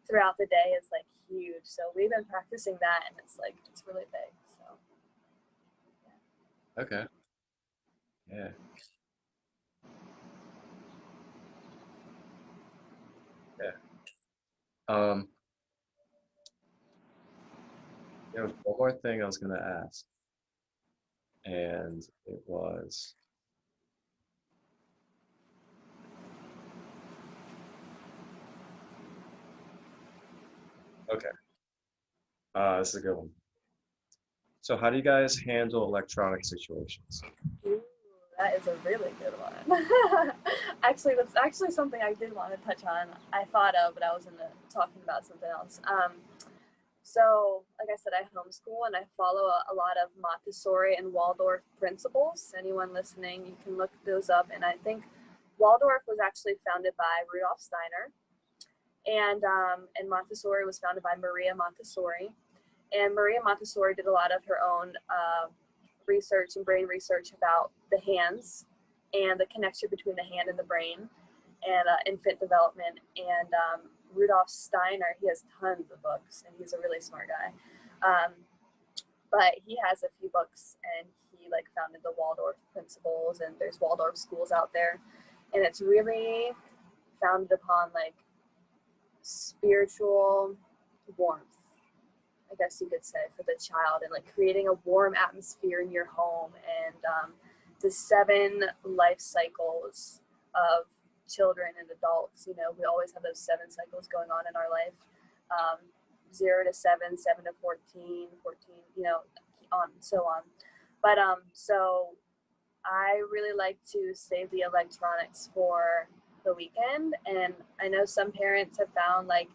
Speaker 2: throughout the day is like huge. So we've been practicing that, and it's really big. So
Speaker 1: Okay. Yeah. Yeah. Um, there was one more thing I was gonna ask, and it was okay. This is a good one. So how do you guys handle electronic situations?
Speaker 2: ooh, that is a really good one. Actually, that's actually something I did want to touch on. I thought of, but I was talking about something else. So, like I said, I homeschool and I follow a lot of Montessori and Waldorf principles. Anyone listening, you can look those up. And I think Waldorf was actually founded by Rudolf Steiner, and Montessori was founded by Maria Montessori. And Maria Montessori did a lot of her own research and brain research about the hands and the connection between the hand and the brain and infant development. And Rudolf Steiner, he has tons of books, and he's a really smart guy. But he has a few books, and he like founded the Waldorf principles, and there's Waldorf schools out there, and it's really founded upon like spiritual warmth, I guess you could say, for the child, and like creating a warm atmosphere in your home, and the 7 life cycles of children and adults. We always have those 7 cycles going on in our life. 0 to 7, 7 to 14, 14, on and so on. But so I really like to save the electronics for the weekend, and I know some parents have found like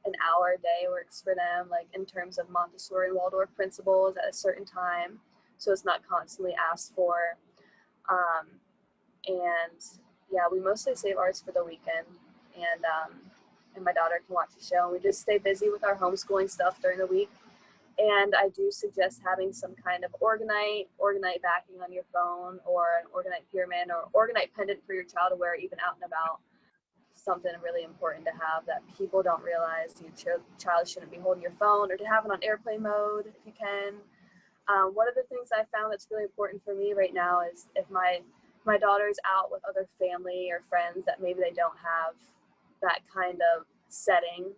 Speaker 2: an hour a day works for them, like in terms of Montessori Waldorf principles at a certain time, so it's not constantly asked for. And yeah, we mostly save ours for the weekend, and my daughter can watch a show, and we just stay busy with our homeschooling stuff during the week. And I do suggest having some kind of organite backing on your phone, or an organite pyramid, or organite pendant for your child to wear even out and about. Something really important to have that people don't realize. Your child shouldn't be holding your phone, or to have it on airplane mode if you can. One of the things I found that's really important for me right now is if my daughter's out with other family or friends that maybe they don't have that kind of setting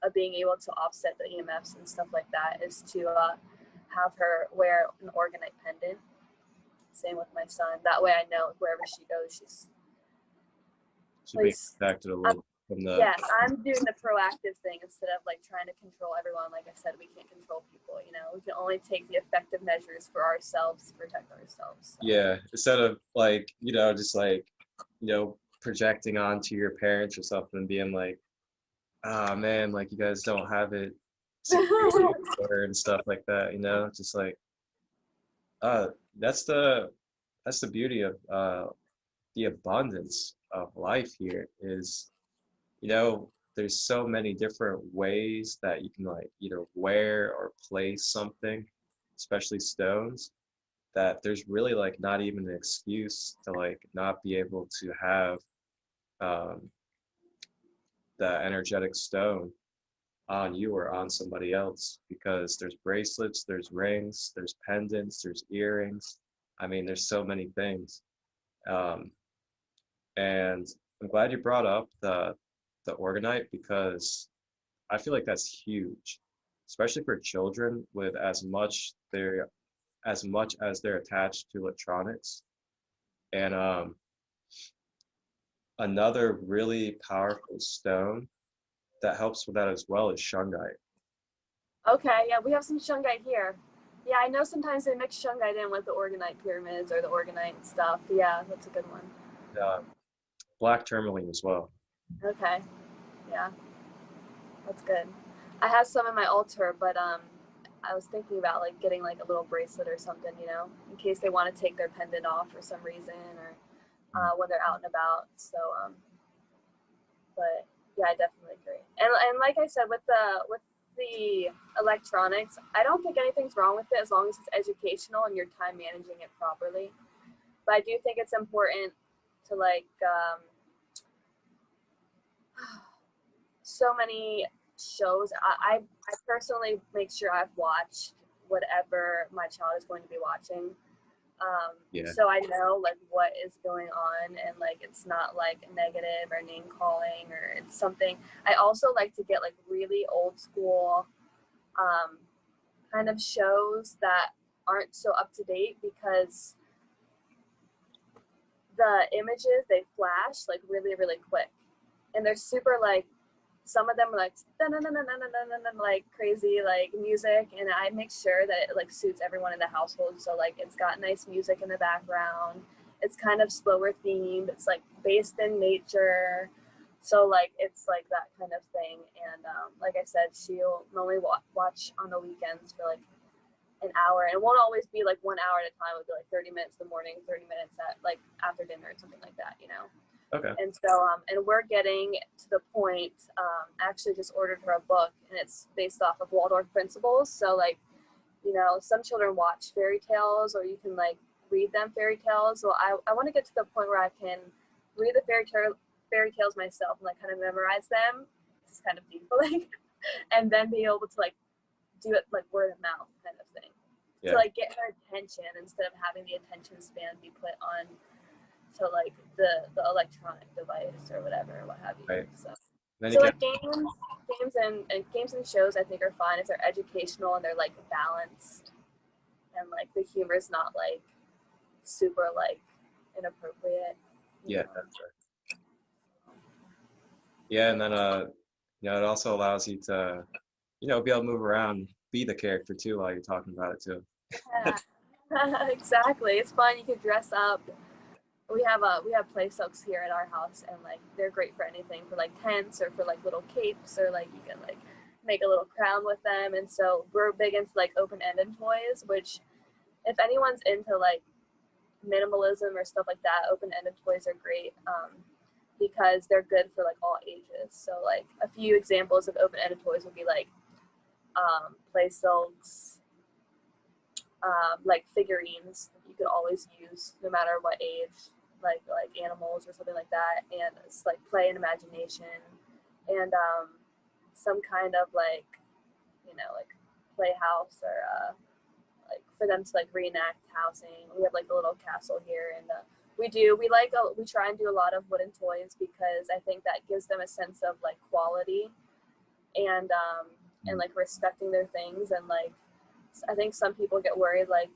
Speaker 2: of being able to offset the EMFs and stuff like that, is to have her wear an organite pendant. Same with my son. That way I know wherever she goes, she's
Speaker 1: Should be protected a little from the.
Speaker 2: Yes, I'm doing the proactive thing instead of like trying to control everyone. Like I said, we can't control people. We can only take the effective measures for ourselves to protect ourselves. So.
Speaker 1: Yeah, instead of like, just like, projecting onto your parents or something and being like, ah man, like you guys don't have it secure and stuff like that, just like uh that's the beauty of the abundance of life here is, there's so many different ways that you can like either wear or place something, especially stones, that there's really like not even an excuse to like not be able to have um, the energetic stone on you or on somebody else, because there's bracelets, there's rings, there's pendants, there's earrings. I mean, there's so many things. Um, and I'm glad you brought up the organite, because I feel like that's huge, especially for children with as much as they're attached to electronics. And another really powerful stone that helps with that as well is shungite.
Speaker 2: Okay, yeah, we have some shungite here. Yeah, I know sometimes they mix shungite in with the organite pyramids or the organite stuff. Yeah, that's a good one.
Speaker 1: Black tourmaline as well.
Speaker 2: Okay, yeah. That's good. I have some in my altar, but I was thinking about like getting like a little bracelet or something, you know, in case they want to take their pendant off for some reason, or when they're out and about. So, but yeah, I definitely agree. And like I said, with the electronics, I don't think anything's wrong with it as long as it's educational and you're time managing it properly. But I do think it's important to like so many shows. I personally make sure I've watched whatever my child is going to be watching.
Speaker 1: Yeah.
Speaker 2: So I know like what is going on, and like it's not like negative or name calling, or it's something. I also like to get like really old school kind of shows that aren't so up to date, because the images, they flash like really really quick, and they're super like, some of them are like like crazy like music, and I make sure that it like suits everyone in the household. So like it's got nice music in the background, it's kind of slower themed, it's like based in nature, so like it's like that kind of thing. And like I said, she'll only watch on the weekends for like an hour, and it won't always be like 1 hour at a time. It'll be like 30 minutes in the morning, 30 minutes at like after dinner or something like that, you know.
Speaker 1: Okay.
Speaker 2: And so, and we're getting to the point, I actually just ordered her a book, and it's based off of Waldorf principles. So like, you know, some children watch fairy tales, or you can like read them fairy tales. So I want to get to the point where I can read the fairy tales myself and like kind of memorize them. It's kind of deep, but like, and then be able to like do it like word of mouth kind of thing.
Speaker 1: Yeah.
Speaker 2: To like get her attention, instead of having the attention span be put on to like the electronic device or whatever, what have you.
Speaker 1: Right.
Speaker 2: So like games and shows I think are fine if they're educational and they're like balanced, and like the humor is not like super like inappropriate.
Speaker 1: Yeah, that's right. Yeah, and then you know, it also allows you to, you know, be able to move around, be the character too while you're talking about it too.
Speaker 2: Yeah. Exactly. It's fun. You can dress up. We have play silks here at our house, and like they're great for anything, for like tents or for like little capes, or like you can like make a little crown with them. And so we're big into like open-ended toys, which if anyone's into like minimalism or stuff like that, open-ended toys are great, because they're good for like all ages. So like a few examples of open-ended toys would be like play silks, like figurines you could always use no matter what age, like animals or something like that, and it's like play and imagination, and some kind of like, you know, like playhouse, or like for them to like reenact housing. We have like a little castle here, and we try and do a lot of wooden toys, because I think that gives them a sense of like quality, and like respecting their things. And like I think some people get worried like,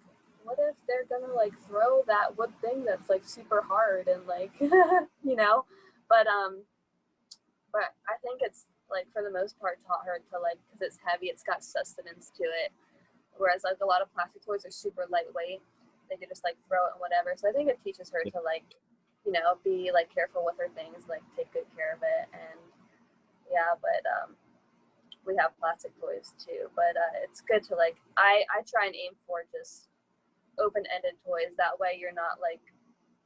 Speaker 2: what if they're gonna like throw that wood thing that's like super hard and like you know, but I think it's like for the most part taught her to like, because it's heavy, it's got sustenance to it, whereas like a lot of plastic toys are super lightweight, they could just like throw it and whatever. So I think it teaches her to like, you know, be like careful with her things, like take good care of it. And yeah, but we have plastic toys too, but it's good to like, I try and aim for just open-ended toys, that way you're not like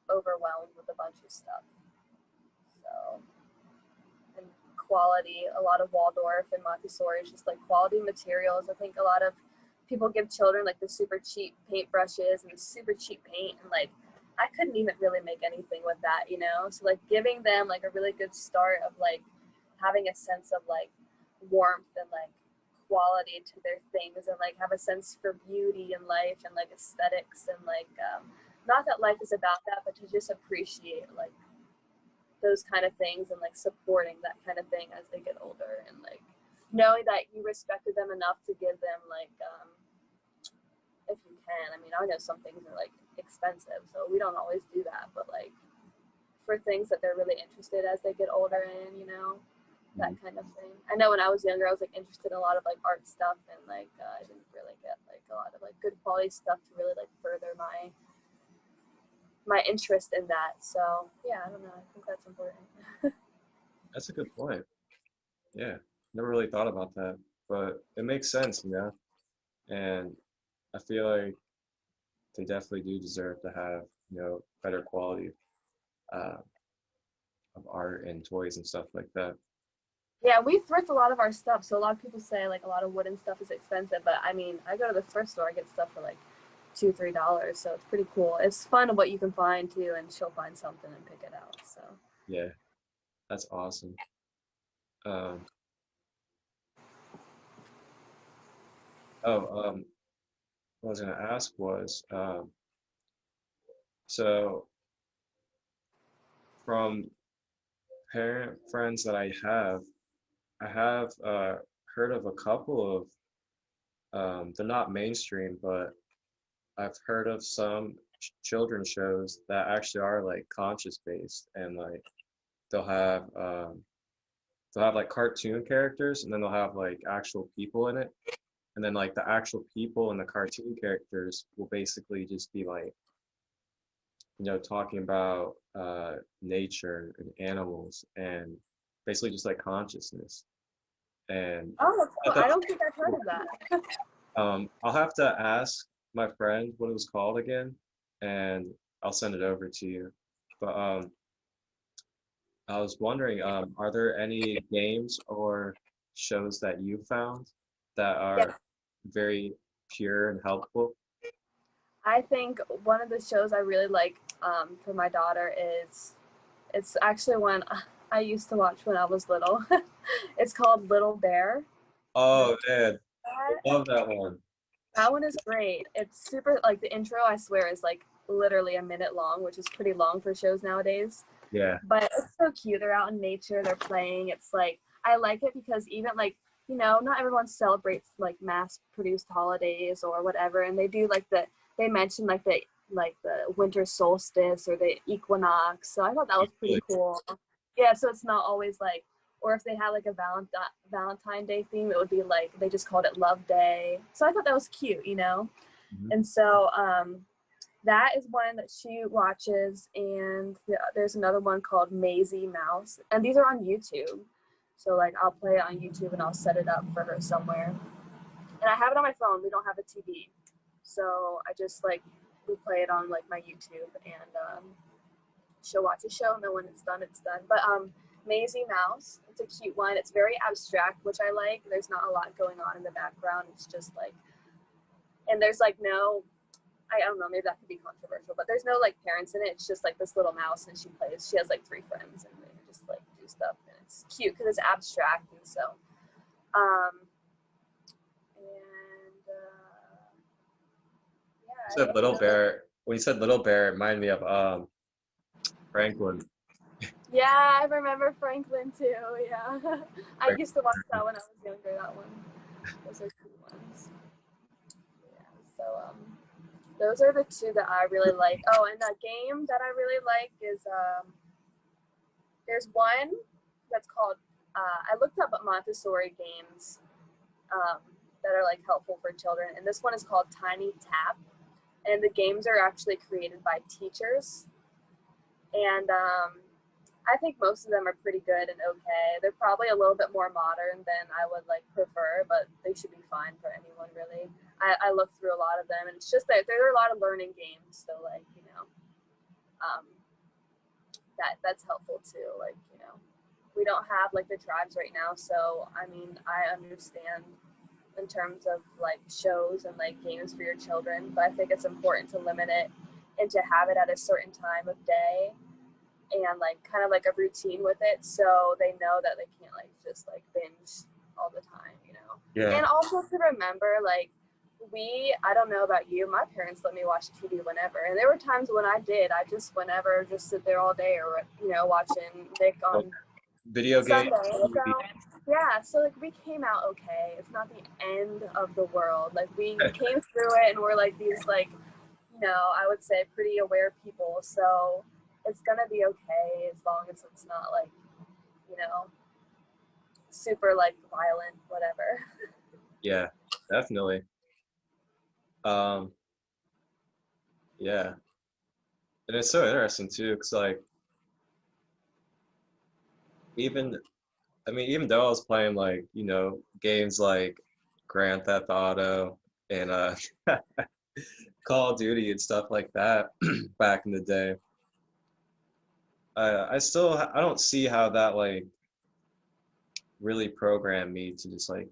Speaker 2: overwhelmed with a bunch of stuff. So, and quality, a lot of Waldorf and Montessori is just like quality materials. I think a lot of people give children like the super cheap paintbrushes and the super cheap paint, and like I couldn't even really make anything with that, you know. So like giving them like a really good start of like having a sense of like warmth and like quality to their things, and like have a sense for beauty and life and like aesthetics, and like not that life is about that, but to just appreciate like those kind of things, and like supporting that kind of thing as they get older, and like knowing that you respected them enough to give them like if you can, I mean, I know some things are like expensive, so we don't always do that, but like for things that they're really interested as they get older in, you know, that kind of thing. I know when I was younger, I was like interested in a lot of like art stuff, and like I didn't really get like a lot of like good quality stuff to really like further my interest in that. So yeah, I don't know. I think that's important.
Speaker 1: That's a good point. Yeah. never really thought about that, but it makes sense, you know. And I feel like they definitely do deserve to have, you know, better quality uh, of art and toys and stuff like that.
Speaker 2: Yeah, we thrift a lot of our stuff. So a lot of people say like a lot of wooden stuff is expensive, but I mean, I go to the thrift store, I get stuff for like $2, $3, so it's pretty cool. It's fun what you can find too, and she'll find something and pick it out. So
Speaker 1: Yeah, that's awesome. Um, oh, what I was gonna ask was, so from parent friends that I have heard of a couple of, they're not mainstream, but I've heard of some children's shows that actually are like conscious based, and like they'll have they'll have like cartoon characters, and then they'll have like actual people in it, and then like the actual people and the cartoon characters will basically just be like, you know, talking about nature and animals and basically just like consciousness. And
Speaker 2: oh, that's
Speaker 1: I
Speaker 2: cool.
Speaker 1: thought
Speaker 2: I
Speaker 1: that
Speaker 2: don't think I've heard
Speaker 1: was
Speaker 2: of
Speaker 1: cool.
Speaker 2: that.
Speaker 1: I'll have to ask my friend what it was called again, and I'll send it over to you. But I was wondering, are there any games or shows that you found that
Speaker 2: Yeah,
Speaker 1: are very pure and helpful?
Speaker 2: I think one of the shows I really like for my daughter is it's actually one I used to watch when I was little. It's called Little Bear.
Speaker 1: Oh man, I
Speaker 2: That
Speaker 1: love that one.
Speaker 2: that one is great. It's super like the intro I swear is like literally a minute long, which is pretty long for shows nowadays.
Speaker 1: Yeah,
Speaker 2: But it's so cute. They're out in nature, they're playing. It's like I like it because even like, you know, not everyone celebrates like mass produced holidays or whatever, and they do like they mention like the winter solstice or the equinox. So I thought that was pretty
Speaker 1: really.
Speaker 2: cool. Yeah, so it's not always like, or if they had like a Valentine Day theme, it would be like they just called it Love Day. So I thought that was cute, you know.
Speaker 1: Mhm.
Speaker 2: And so that is one that she watches, and there's another one called Maisie Mouse, and these are on YouTube. So like I'll play it on YouTube and I'll set it up for her somewhere. And I have it on my phone. We don't have a TV, so I just like we play it on like my YouTube, and she'll watch a show, and then when it's done, it's done. But Maisie Mouse, it's a cute one. It's very abstract, which I like. There's not a lot going on in the background. It's just like, and there's like no, I don't know, maybe that could be controversial, but there's no like parents in it. It's just like this little mouse, and she has like three friends, and they just like do stuff, and it's cute because it's abstract. And so um and
Speaker 1: You
Speaker 2: yeah, I
Speaker 1: said
Speaker 2: don't
Speaker 1: Little
Speaker 2: know.
Speaker 1: Bear. When you said Little Bear, it reminded me of Franklin.
Speaker 2: Yeah, I remember Franklin too. Yeah. I used to watch
Speaker 1: Franklin.
Speaker 2: that when I was younger. That one, those are cute ones. Yeah, so those are the two that I really like. Oh, and a game that I really like is there's one that's called I looked up Montessori games um, that are like helpful for children, and this one is called Tiny Tap, and the games are actually created by teachers, and I think most of them are pretty good and okay. They're probably a little bit more modern than I would like prefer, but they should be fine for anyone really. I looked through a lot of them, and it's just that there are a lot of learning games, so like you know um, that's helpful too. Like you know, we don't have like the tribes right now, so I mean I understand in terms of like shows and like games for your children, but I think it's important to limit it and to have it at a certain time of day and like kind of like a routine with it so they know that they can't like just like binge all the time, you know.
Speaker 1: Yeah,
Speaker 2: And also to remember like I don't know about you, my parents let me watch TV whenever, and there were times when I did, I just whenever just sit there all day or you know watching Nick
Speaker 1: well,
Speaker 2: on
Speaker 1: video games,
Speaker 2: Sunday. So
Speaker 1: movies.
Speaker 2: yeah, so like we came out okay. It's not the end of the world. Like we came through it, and we're like these like you know I would say pretty aware people. So it's gonna be okay as long as it's not like you know super like violent, whatever.
Speaker 1: Yeah, definitely. Um, yeah, and it's so interesting too, because like even I mean, even though I was playing like, games like Grand Theft Auto and Call of Duty and stuff like that back in the day, I don't see how that like really programmed me to just like,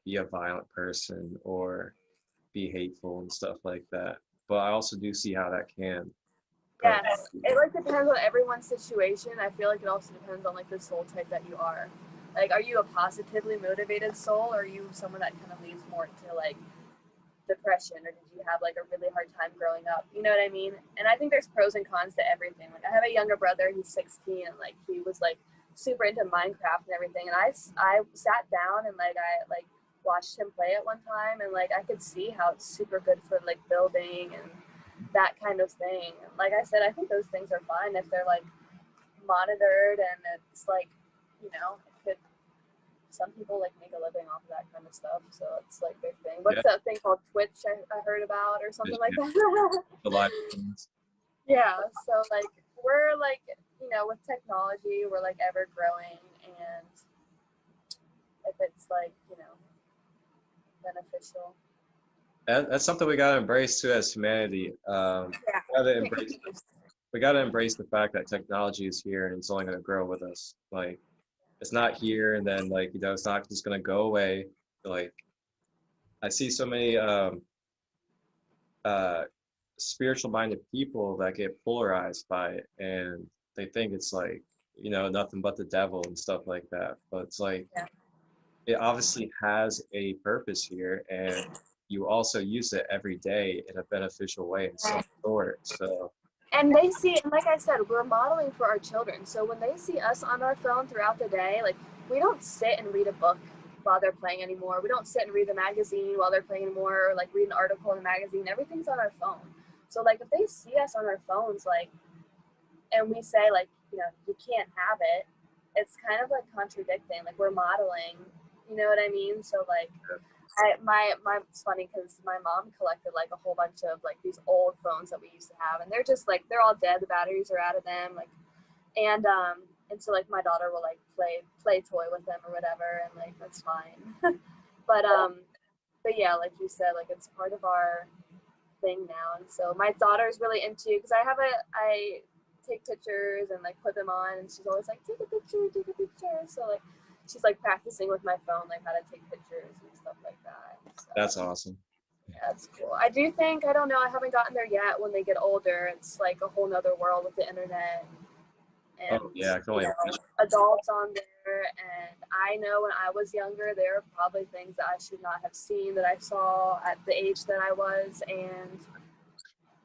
Speaker 1: be a violent person or be hateful and stuff like that. But I also do see how that can program
Speaker 2: Yes, it
Speaker 1: people.
Speaker 2: like depends on everyone's situation. I feel like it also depends on like the soul type that you are. Like, are you a positively motivated soul, or are you someone that kind of leans more to like depression, or did you have like a really hard time growing up? You know what I mean? And I think there's pros and cons to everything. Like, I have a younger brother, he's 16, and like he was like super into Minecraft and everything. And I sat down and like I like watched him play it one time, and like I could see how it's super good for like building and that kind of thing. And like I said, I think those things are fine if they're like monitored, and it's like, it could, some people like make a living off of that kind of stuff, so it's like their thing.
Speaker 1: Yeah,
Speaker 2: What's that thing called Twitch I heard about, or something like that?
Speaker 1: the life things.
Speaker 2: Yeah, so like we're like, with technology, we're like ever growing, and if it's like, beneficial.
Speaker 1: That's something we gotta embrace too as humanity.
Speaker 2: Yeah.
Speaker 1: We gotta embrace we gotta embrace the fact that technology is here and it's only gonna grow with us. Like it's not here and then like it's not just gonna go away. Like I see so many uh spiritual minded people that get polarized by it and they think it's like, nothing but the devil and stuff like that. But it's like
Speaker 2: Yeah.
Speaker 1: it obviously has a purpose here and you also use it every day in a beneficial way in some sort. So
Speaker 2: And they see, and like I said, we're modeling for our children. So when they see us on our phone throughout the day, like we don't sit and read a book while they're playing anymore. We don't sit and read the magazine while they're playing anymore, or like read an article in the magazine. Everything's on our phone. So like if they see us on our phones, like, and we say like, you can't have it, it's kind of like contradicting. Like we're modeling, you know what I mean? So like it's funny because my mom collected like a whole bunch of like these old phones that we used to have, and they're just like they're all dead. The batteries are out of them. Like, and so like my daughter will like play toy with them or whatever, and like that's fine. But yeah, like you said, like it's part of our thing now, and so my daughter's really into, because I take pictures and like put them on, and she's always like take a picture, take a picture. So like she's like practicing with my phone, like how to take pictures and stuff like that. So
Speaker 1: that's awesome.
Speaker 2: yeah, that's cool. I do think, I don't know, I haven't gotten there yet. When they get older, it's like a whole nother world with the internet, and
Speaker 1: Oh yeah, I can only imagine.
Speaker 2: adults on there. And I know when I was younger, there are probably things that I should not have seen that I saw at the age that I was. And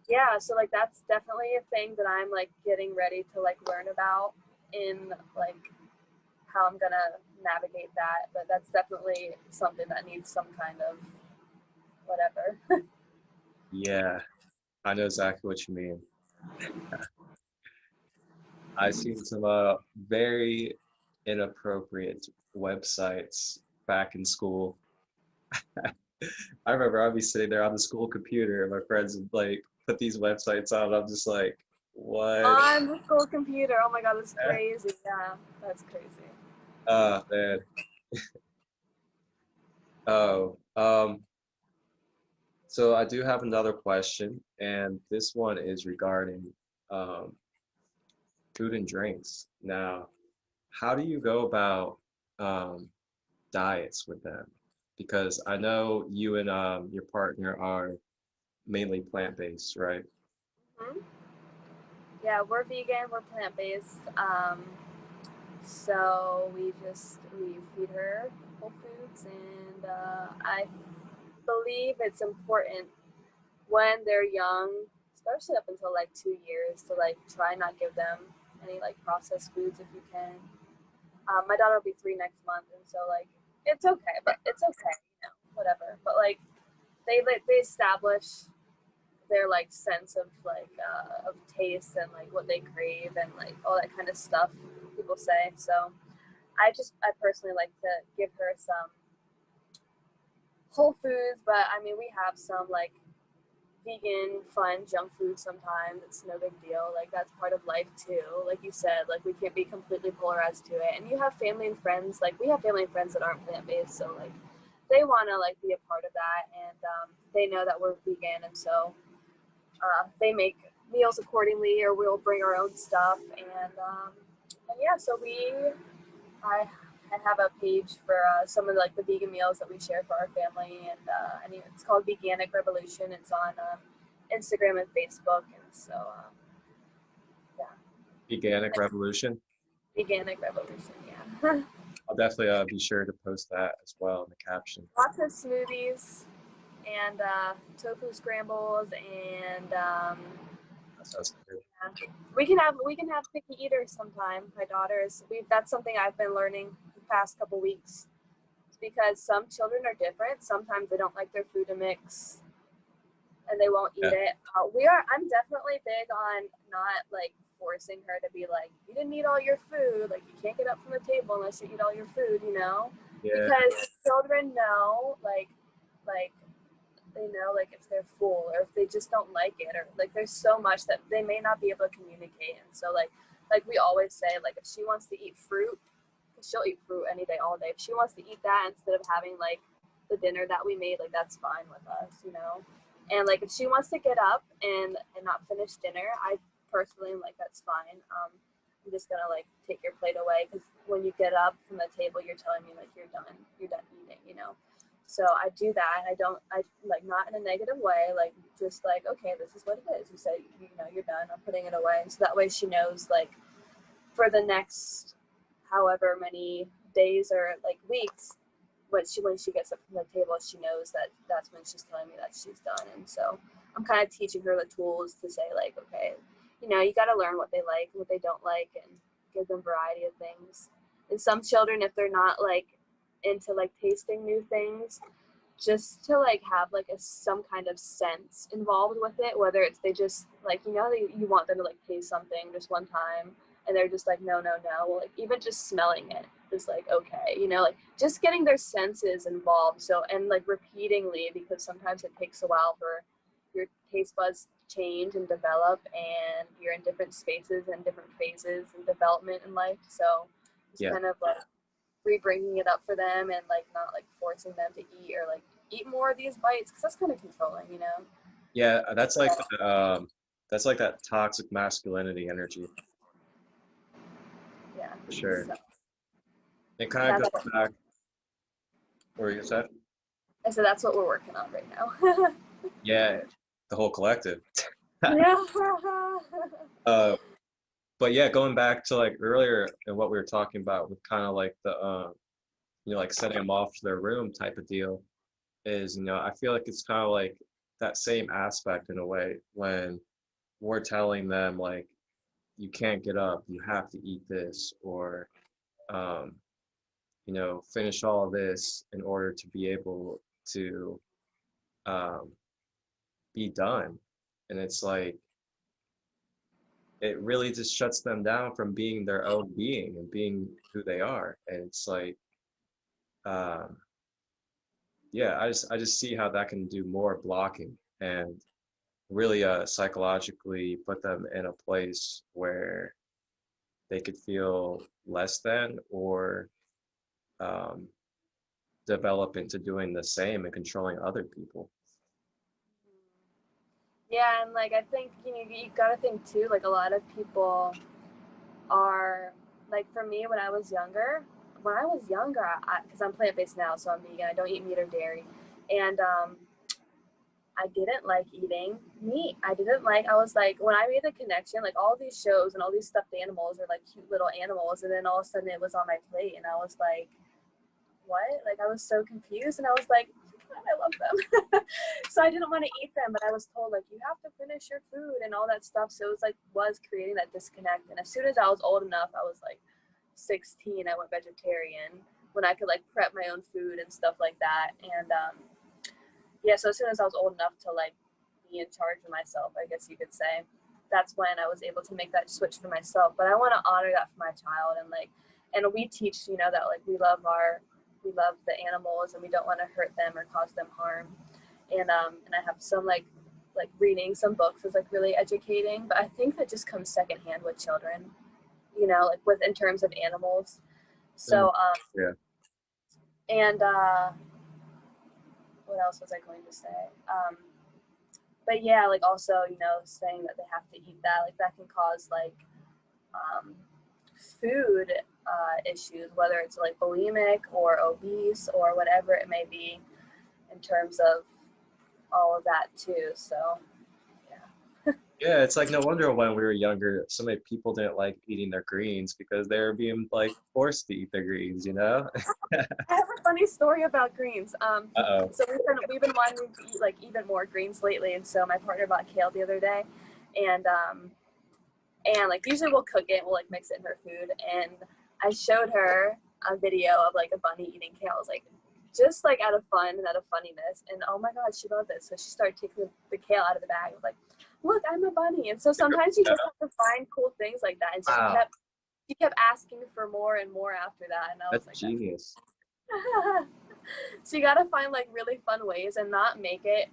Speaker 2: yeah, so like that's definitely a thing that I'm like getting ready to like learn about, in like how I'm gonna navigate that. But that's definitely something that needs some kind of whatever.
Speaker 1: Yeah, I know exactly what you mean. I've seen some very inappropriate websites back in school. I remember I'd be sitting there on the school computer and my friends would like put these websites on. I'm just like, what?
Speaker 2: On the school computer. Oh my god, that's crazy. Yeah, that's crazy.
Speaker 1: Oh man. Oh, so I do have another question, and this one is regarding um, food and drinks. Now, how do you go about um, diets with them? Because I know you and your partner are mainly plant-based, right?
Speaker 2: Hmm. Yeah, we're vegan. We're plant based. So we feed her whole foods, and I believe it's important when they're young, especially up until like 2 years, to like try not give them any like processed foods if you can. My daughter will be 3 next month, and so like it's okay, but it's okay, whatever. But like they establish their like sense of taste and like what they crave and like all that kind of stuff, people say. So I personally like to give her some whole foods, but I mean we have some like vegan, fun, junk food sometimes. It's no big deal. Like, that's part of life too. Like you said, like, we can't be completely polarized to it. And you have family and friends, like, we have family and friends that aren't plant-based, so, like, they want to, like, be a part of that, and they know that we're vegan, and so they make meals accordingly, or we'll bring our own stuff, and yeah, so I have a page for some of like the vegan meals that we share for our family, and it's called Veganic Revolution. It's on Instagram and Facebook, and so yeah,
Speaker 1: Veganic Revolution.
Speaker 2: Veganic Revolution, yeah.
Speaker 1: I'll definitely be sure to post that as well in the caption.
Speaker 2: Lots of smoothies and tofu scrambles, and
Speaker 1: That sounds good.
Speaker 2: we can have picky eaters sometime. My daughters, that's something I've been learning the past couple weeks, because some children are different. Sometimes they don't like their food to mix, and they won't eat
Speaker 1: Yeah.
Speaker 2: it. I'm definitely big on not like forcing her to be like, you didn't eat all your food. Like, you can't get up from the table unless you eat all your food,
Speaker 1: Yeah.
Speaker 2: because children know, like they know, like, if they're full or if they just don't like it, or like there's so much that they may not be able to communicate. And so like we always say, like, if she wants to eat fruit, she'll eat fruit any day, all day. If she wants to eat that instead of having like the dinner that we made, like, that's fine with us. And like, if she wants to get up and not finish dinner, I personally am like, that's fine. I'm just gonna like take your plate away, because when you get up from the table, you're telling me like you're done eating. So I do that. I like, not in a negative way, like, just like, okay, this is what it is. You say, you're done. I'm putting it away. And so that way she knows, like, for the next however many days or like weeks, when she gets up from the table, she knows that that's when she's telling me that she's done. And so I'm kind of teaching her the tools to say, like, okay, you got to learn what they like, what they don't like, and give them variety of things. And some children, if they're not like into like tasting new things, just to like have like some kind of sense involved with it, whether it's they just like, you want them to like taste something just one time, and they're just like, no, no, no. Well, like, even just smelling it is like, okay, like, just getting their senses involved. So, and like repeatedly, because sometimes it takes a while for your taste buds to change and develop, and you're in different spaces and different phases and development in life. So just
Speaker 1: Yeah.
Speaker 2: kind of like re-bringing it up for them, and like not like forcing them to eat, or like eat more of these bites, because that's kind of controlling.
Speaker 1: Yeah, that's like that toxic masculinity energy
Speaker 2: Yeah,
Speaker 1: for sure.
Speaker 2: so
Speaker 1: It kind of
Speaker 2: that's
Speaker 1: goes back where you said,
Speaker 2: that's what we're working on right now.
Speaker 1: yeah, the whole collective.
Speaker 2: Yeah.
Speaker 1: Uh, but yeah, going back to like earlier and what we were talking about with kind of like the like sending them off to their room type of deal is, I feel like it's kind of like that same aspect in a way when we're telling them like you can't get up, you have to eat this, or um, finish all this in order to be able to um, be done. And it's like it really just shuts them down from being their own being and being who they are. And it's like, um, yeah, I just see how that can do more blocking and really psychologically put them in a place where they could feel less than, or um, develop into doing the same and controlling other people.
Speaker 2: Yeah, and like, I think you gotta think too, like, a lot of people are like, for me, when I was younger, because I'm plant-based now, so I'm vegan. I don't eat meat or dairy, and I didn't like eating meat. I was like, when I made the connection, like, all these shows and all these stuffed animals are like cute little animals, and then all of a sudden it was on my plate, and I was like, what? Like, I was so confused, and I was like, I love them. So I didn't want to eat them, but I was told, like, you have to finish your food and all that stuff. So it was creating that disconnect. And as soon as I was old enough, I was like 16, I went vegetarian, when I could like prep my own food and stuff like that. And yeah, so as soon as I was old enough to like be in charge of myself, I guess you could say, that's when I was able to make that switch for myself. But I want to honor that for my child, and like, and we teach, that like we love the animals, and we don't want to hurt them or cause them harm. And I have some like like reading some books is like really educating, but I think that just comes secondhand with children, you know, like with in terms of animals.
Speaker 1: Mm,
Speaker 2: So
Speaker 1: yeah.
Speaker 2: and what else was I going to say? But yeah, like also, you know, saying that they have to eat that, like that can cause like um, food issues, whether it's like bulimic or obese or whatever it may be, in terms of all of that too. So yeah.
Speaker 1: Yeah, it's like no wonder when we were younger, so many people didn't like eating their greens because they were being like forced to eat their greens, you know?
Speaker 2: I have a funny story about greens.
Speaker 1: Uh-oh.
Speaker 2: So we've been wanting to eat like even more greens lately, and so my partner bought kale the other day, and like usually we'll cook it, and we'll like mix it in her food, and I showed her a video of like a bunny eating kale. I was like, just like out of fun and out of funniness, and oh my god, she loved it. So she started taking the kale out of the bag. I was like, look, I'm a bunny. And so sometimes you just have to find cool things like that, and
Speaker 1: Wow,
Speaker 2: she kept asking for more and more after that, and I was
Speaker 1: that's
Speaker 2: like,
Speaker 1: genius.
Speaker 2: so you gotta find like really fun ways and not make it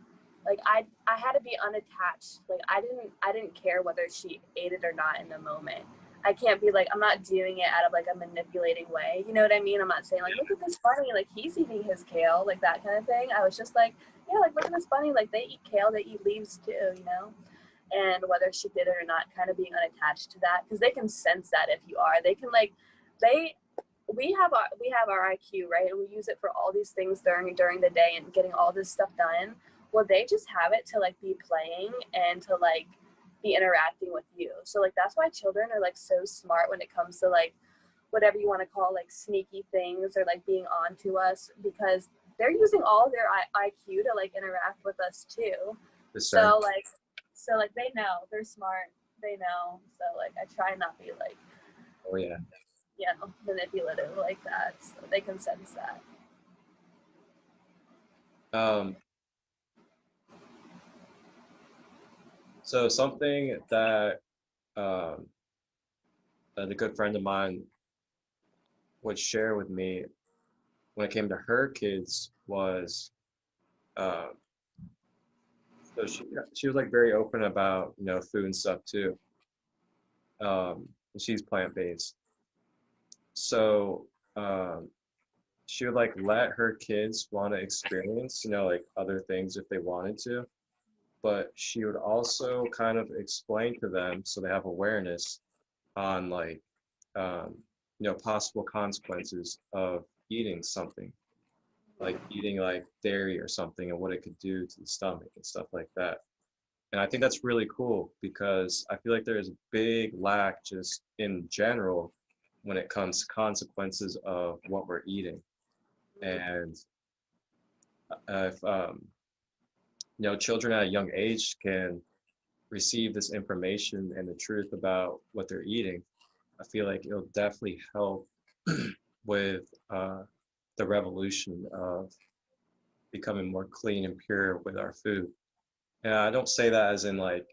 Speaker 2: like I had to be unattached. Like I didn't care whether she ate it or not in the moment. I can't be like, I'm not doing it out of like a manipulating way. You know what I mean? I'm not saying like, look at this bunny, like he's eating his kale, like that kind of thing. I was just like, yeah, like look at this bunny, like they eat kale, they eat leaves too, you know? And whether she did it or not, kind of being unattached to that, because they can sense that if you are. They can like they we have our IQ, right? And we use it for all these things during the day and getting all this stuff done. Well, they just have it to like be playing and to like be interacting with you. So like that's why children are like so smart when it comes to like whatever you want to call like sneaky things or like being on to us, because they're using all their IQ to like interact with us too.
Speaker 1: Discern.
Speaker 2: So like they know, they're smart, they know. So like I try not be like,
Speaker 1: Oh yeah.
Speaker 2: you know, manipulative like that, so they can sense that.
Speaker 1: Um, so something that um, a good friend of mine would share with me when it came to her kids was uh, so she was like very open about food and stuff too. And she's plant-based, so she would like let her kids want to experience like other things if they wanted to, but she would also kind of explain to them so they have awareness on like um, possible consequences of eating something, like eating like dairy or something, and what it could do to the stomach and stuff like that. And I think that's really cool because I feel like there's a big lack just in general when it comes to consequences of what we're eating. And if children at a young age can receive this information and the truth about what they're eating, I feel like it'll definitely help with the revolution of becoming more clean and pure with our food. And I don't say that as in like,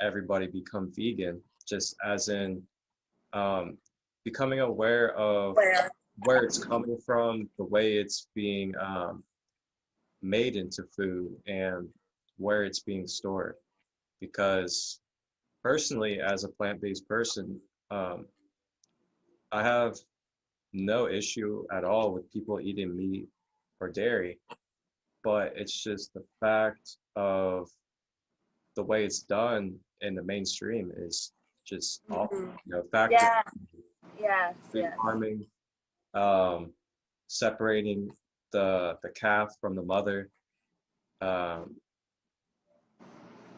Speaker 1: everybody become vegan, just as in um, becoming aware of
Speaker 2: Where
Speaker 1: where it's coming from, the way it's being made into food, and where it's being stored. Because personally, as a plant-based person, um, I have no issue at all with people eating meat or dairy, but it's just the fact of the way it's done in the mainstream is just awful.
Speaker 2: mm-hmm.
Speaker 1: Factory
Speaker 2: Yeah, yes, yes.
Speaker 1: farming, um, separating the calf from the mother. Um,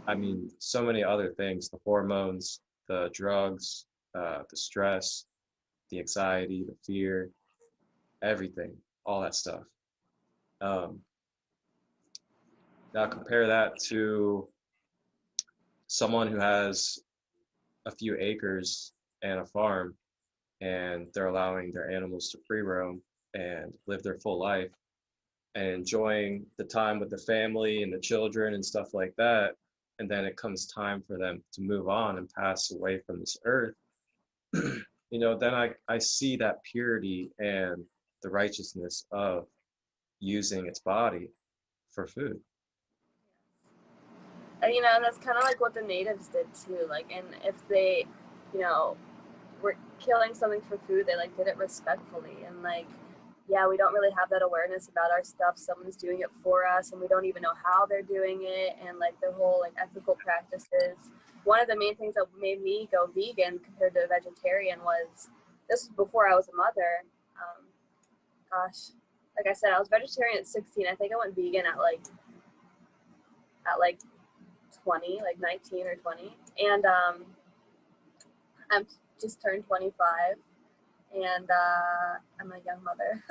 Speaker 1: I mean, so many other things, the hormones, the drugs, the stress, the anxiety, the fear, everything, all that stuff. Um, Now compare that to someone who has a few acres and a farm, and they're allowing their animals to free roam and live their full life and enjoying the time with the family and the children and stuff like that. And then it comes time for them to move on and pass away from this earth. Then I see that purity and the righteousness of using its body for food.
Speaker 2: you know, and that's kind of like what the natives did too. Like, and if they, you know, were killing something for food, they like did it respectfully. And like, yeah, we don't really have that awareness about our stuff. Someone's doing it for us, and we don't even know how they're doing it, and like their whole like ethical practices. One of the main things that made me go vegan compared to a vegetarian was, this was before I was a mother. Gosh, like I said, I was vegetarian at 16. I think I went vegan at like 20, like 19 or 20. And I'm just turned 25, and I'm a young mother.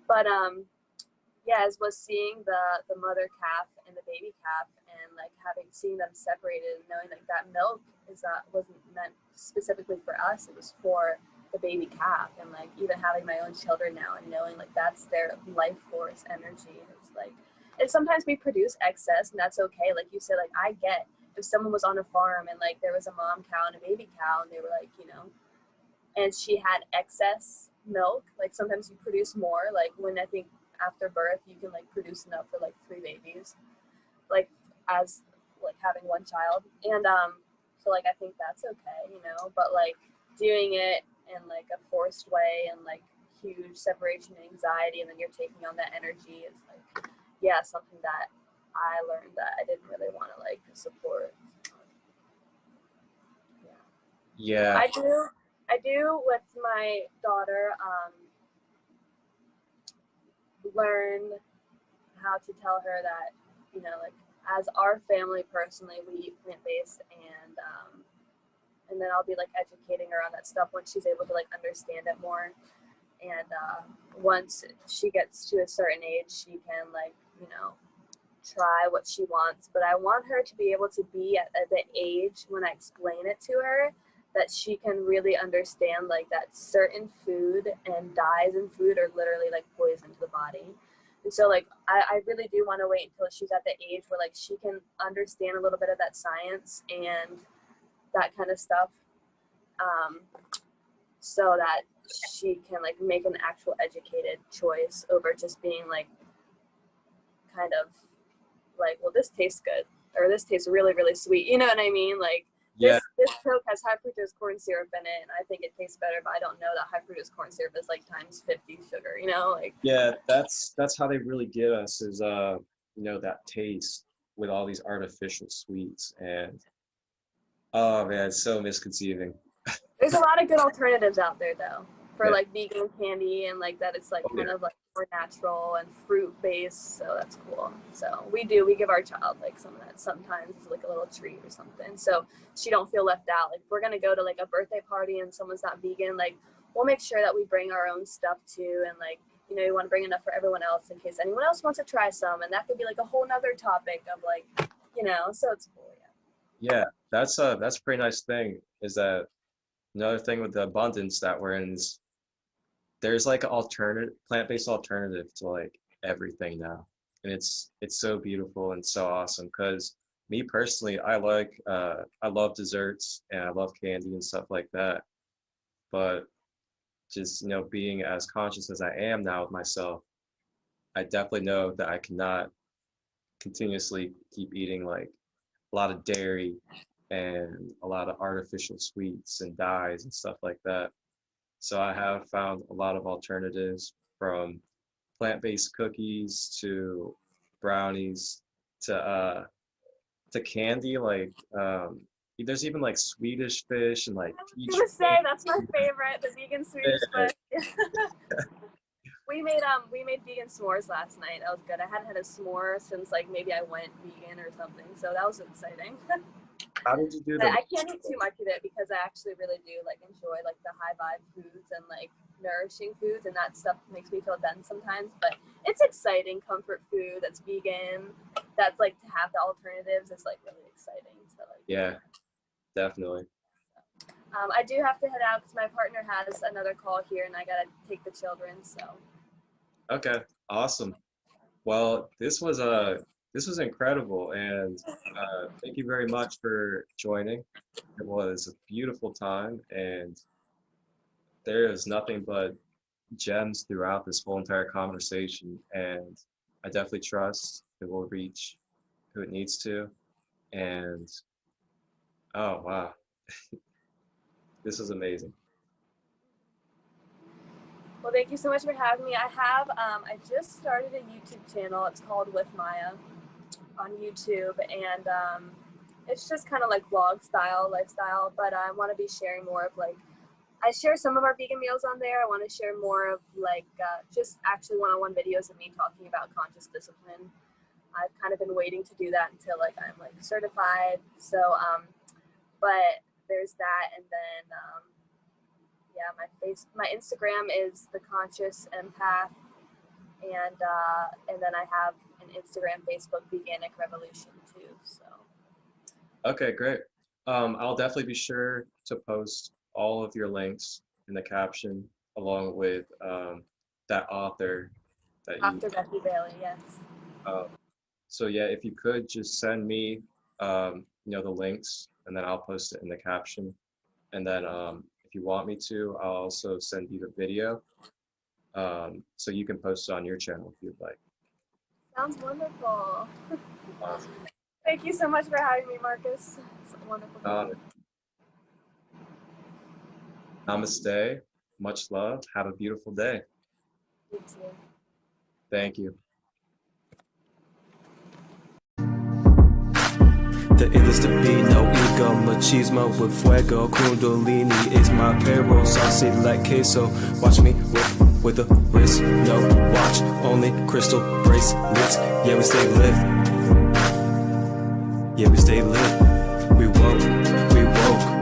Speaker 2: But yeah, as was seeing the mother calf and the baby calf, and like seeing them separated, and knowing like that milk wasn't meant specifically for us, it was for the baby calf. And like even having my own children now and knowing like that's their life force energy, it's like, and sometimes we produce excess, and that's okay. Like you said, like I get if someone was on a farm and like there was a mom cow and a baby cow, and they were like, you know, and she had excess milk, like sometimes you produce more, like when I think after birth you can like produce enough for like 3 babies, like as like having one child. And so like I think that's okay, you know, but like doing it in like a forced way and like huge separation anxiety, and then you're taking on that energy, is like, yeah, something that I learned that I didn't really want to like support. Yeah.
Speaker 1: Yeah,
Speaker 2: I do with my daughter learn how to tell her that, you know, like as our family personally, we eat plant-based, and then I'll be like educating her on that stuff once she's able to like understand it more. And once she gets to a certain age, she can like, you know, try what she wants. But I want her to be able to be at the age when I explain it to her that she can really understand like that certain food and dyes in food are literally like poison to the body. And so like I really do want to wait until she's at the age where like she can understand a little bit of that science and that kind of stuff, um, so that she can like make an actual educated choice over just being like kind of like, well, this tastes good, or this tastes really, really sweet. You know what I mean? Like
Speaker 1: yeah,
Speaker 2: this Coke has high fructose corn syrup in it, and I think it tastes better, but I don't know that high fructose corn syrup is like times 50 sugar. You know, like
Speaker 1: yeah. That's how they really get us is you know, that taste with all these artificial sweets. And oh man, it's so misconceiving.
Speaker 2: there's a lot of good alternatives out there though for
Speaker 1: Yeah.
Speaker 2: like vegan candy, and like that it's like
Speaker 1: Oh
Speaker 2: kind
Speaker 1: yeah.
Speaker 2: of like more natural and fruit based, so that's cool. So we give our child like some of that sometimes as like a little treat or something, so she don't feel left out. Like if we're gonna go to like a birthday party and someone's not vegan, like we'll make sure that we bring our own stuff too, and like, you know, you want to bring enough for everyone else in case anyone else wants to try some, and that could be like a whole nother topic of like, you know, so it's cool.
Speaker 1: Yeah, that's a pretty nice thing is that another thing with the abundance that we're in is there's like an alternative plant-based alternative to like everything now. And it's so beautiful and so awesome because me personally, I love desserts and I love candy and stuff like that. But just, you know, being as conscious as I am now with myself, I definitely know that I cannot continuously keep eating like a lot of dairy and a lot of artificial sweets and dyes and stuff like that. So I have found a lot of alternatives from plant-based cookies to brownies to candy like there's even like Swedish fish and like
Speaker 2: I was
Speaker 1: peach
Speaker 2: gonna say that's my favorite, the vegan Swedish
Speaker 1: fish.
Speaker 2: fish. We made vegan s'mores last night. That was good. I hadn't had a s'more since like maybe I went vegan or something, so that was exciting.
Speaker 1: How did you do
Speaker 2: But
Speaker 1: them?
Speaker 2: I can't eat too much of it because I actually really do like enjoy like the high vibe foods and like nourishing foods, and that stuff makes me feel dense sometimes. But it's exciting comfort food that's vegan. That's like to have the alternatives is like really exciting. So like,
Speaker 1: Yeah, definitely.
Speaker 2: I do have to head out because my partner has another call here, and I gotta take the children. So
Speaker 1: Okay, awesome. Well, this was incredible, and thank you very much for joining. It was a beautiful time, and there is nothing but gems throughout this whole entire conversation, and I definitely trust it will reach who it needs to. And oh wow, this is amazing.
Speaker 2: Well, thank you so much for having me. I just started a YouTube channel. It's called With Maya on YouTube, and it's just kind of like vlog style, lifestyle, but I want to be sharing more of like, I share some of our vegan meals on there. I want to share more of like just actually one-on-one videos of me talking about conscious discipline. I've kind of been waiting to do that until like I'm like certified. So, but there's that, and then yeah, my Instagram is the Conscious Empath, and then I have an Instagram, Facebook, Veganic Revolution too. So.
Speaker 1: Okay, great. I'll definitely be sure to post all of your links in the caption, along with that author that you.
Speaker 2: Dr. Becky Bailey, yes.
Speaker 1: So yeah, if you could just send me, the links, and then I'll post it in the caption. And then if you want me to, I'll also send you the video, so you can post it on your channel if you'd like.
Speaker 2: Sounds wonderful.
Speaker 1: Awesome.
Speaker 2: Thank you so much for having me, Marcus. It's wonderful.
Speaker 1: Namaste. Much love. Have a beautiful day.
Speaker 2: You too.
Speaker 1: Thank you.
Speaker 3: The illest to be, no ego, machismo with fuego, kundalini is my peril, saucy like queso, watch me with a wrist, no watch, only crystal bracelets, yeah we stay lit,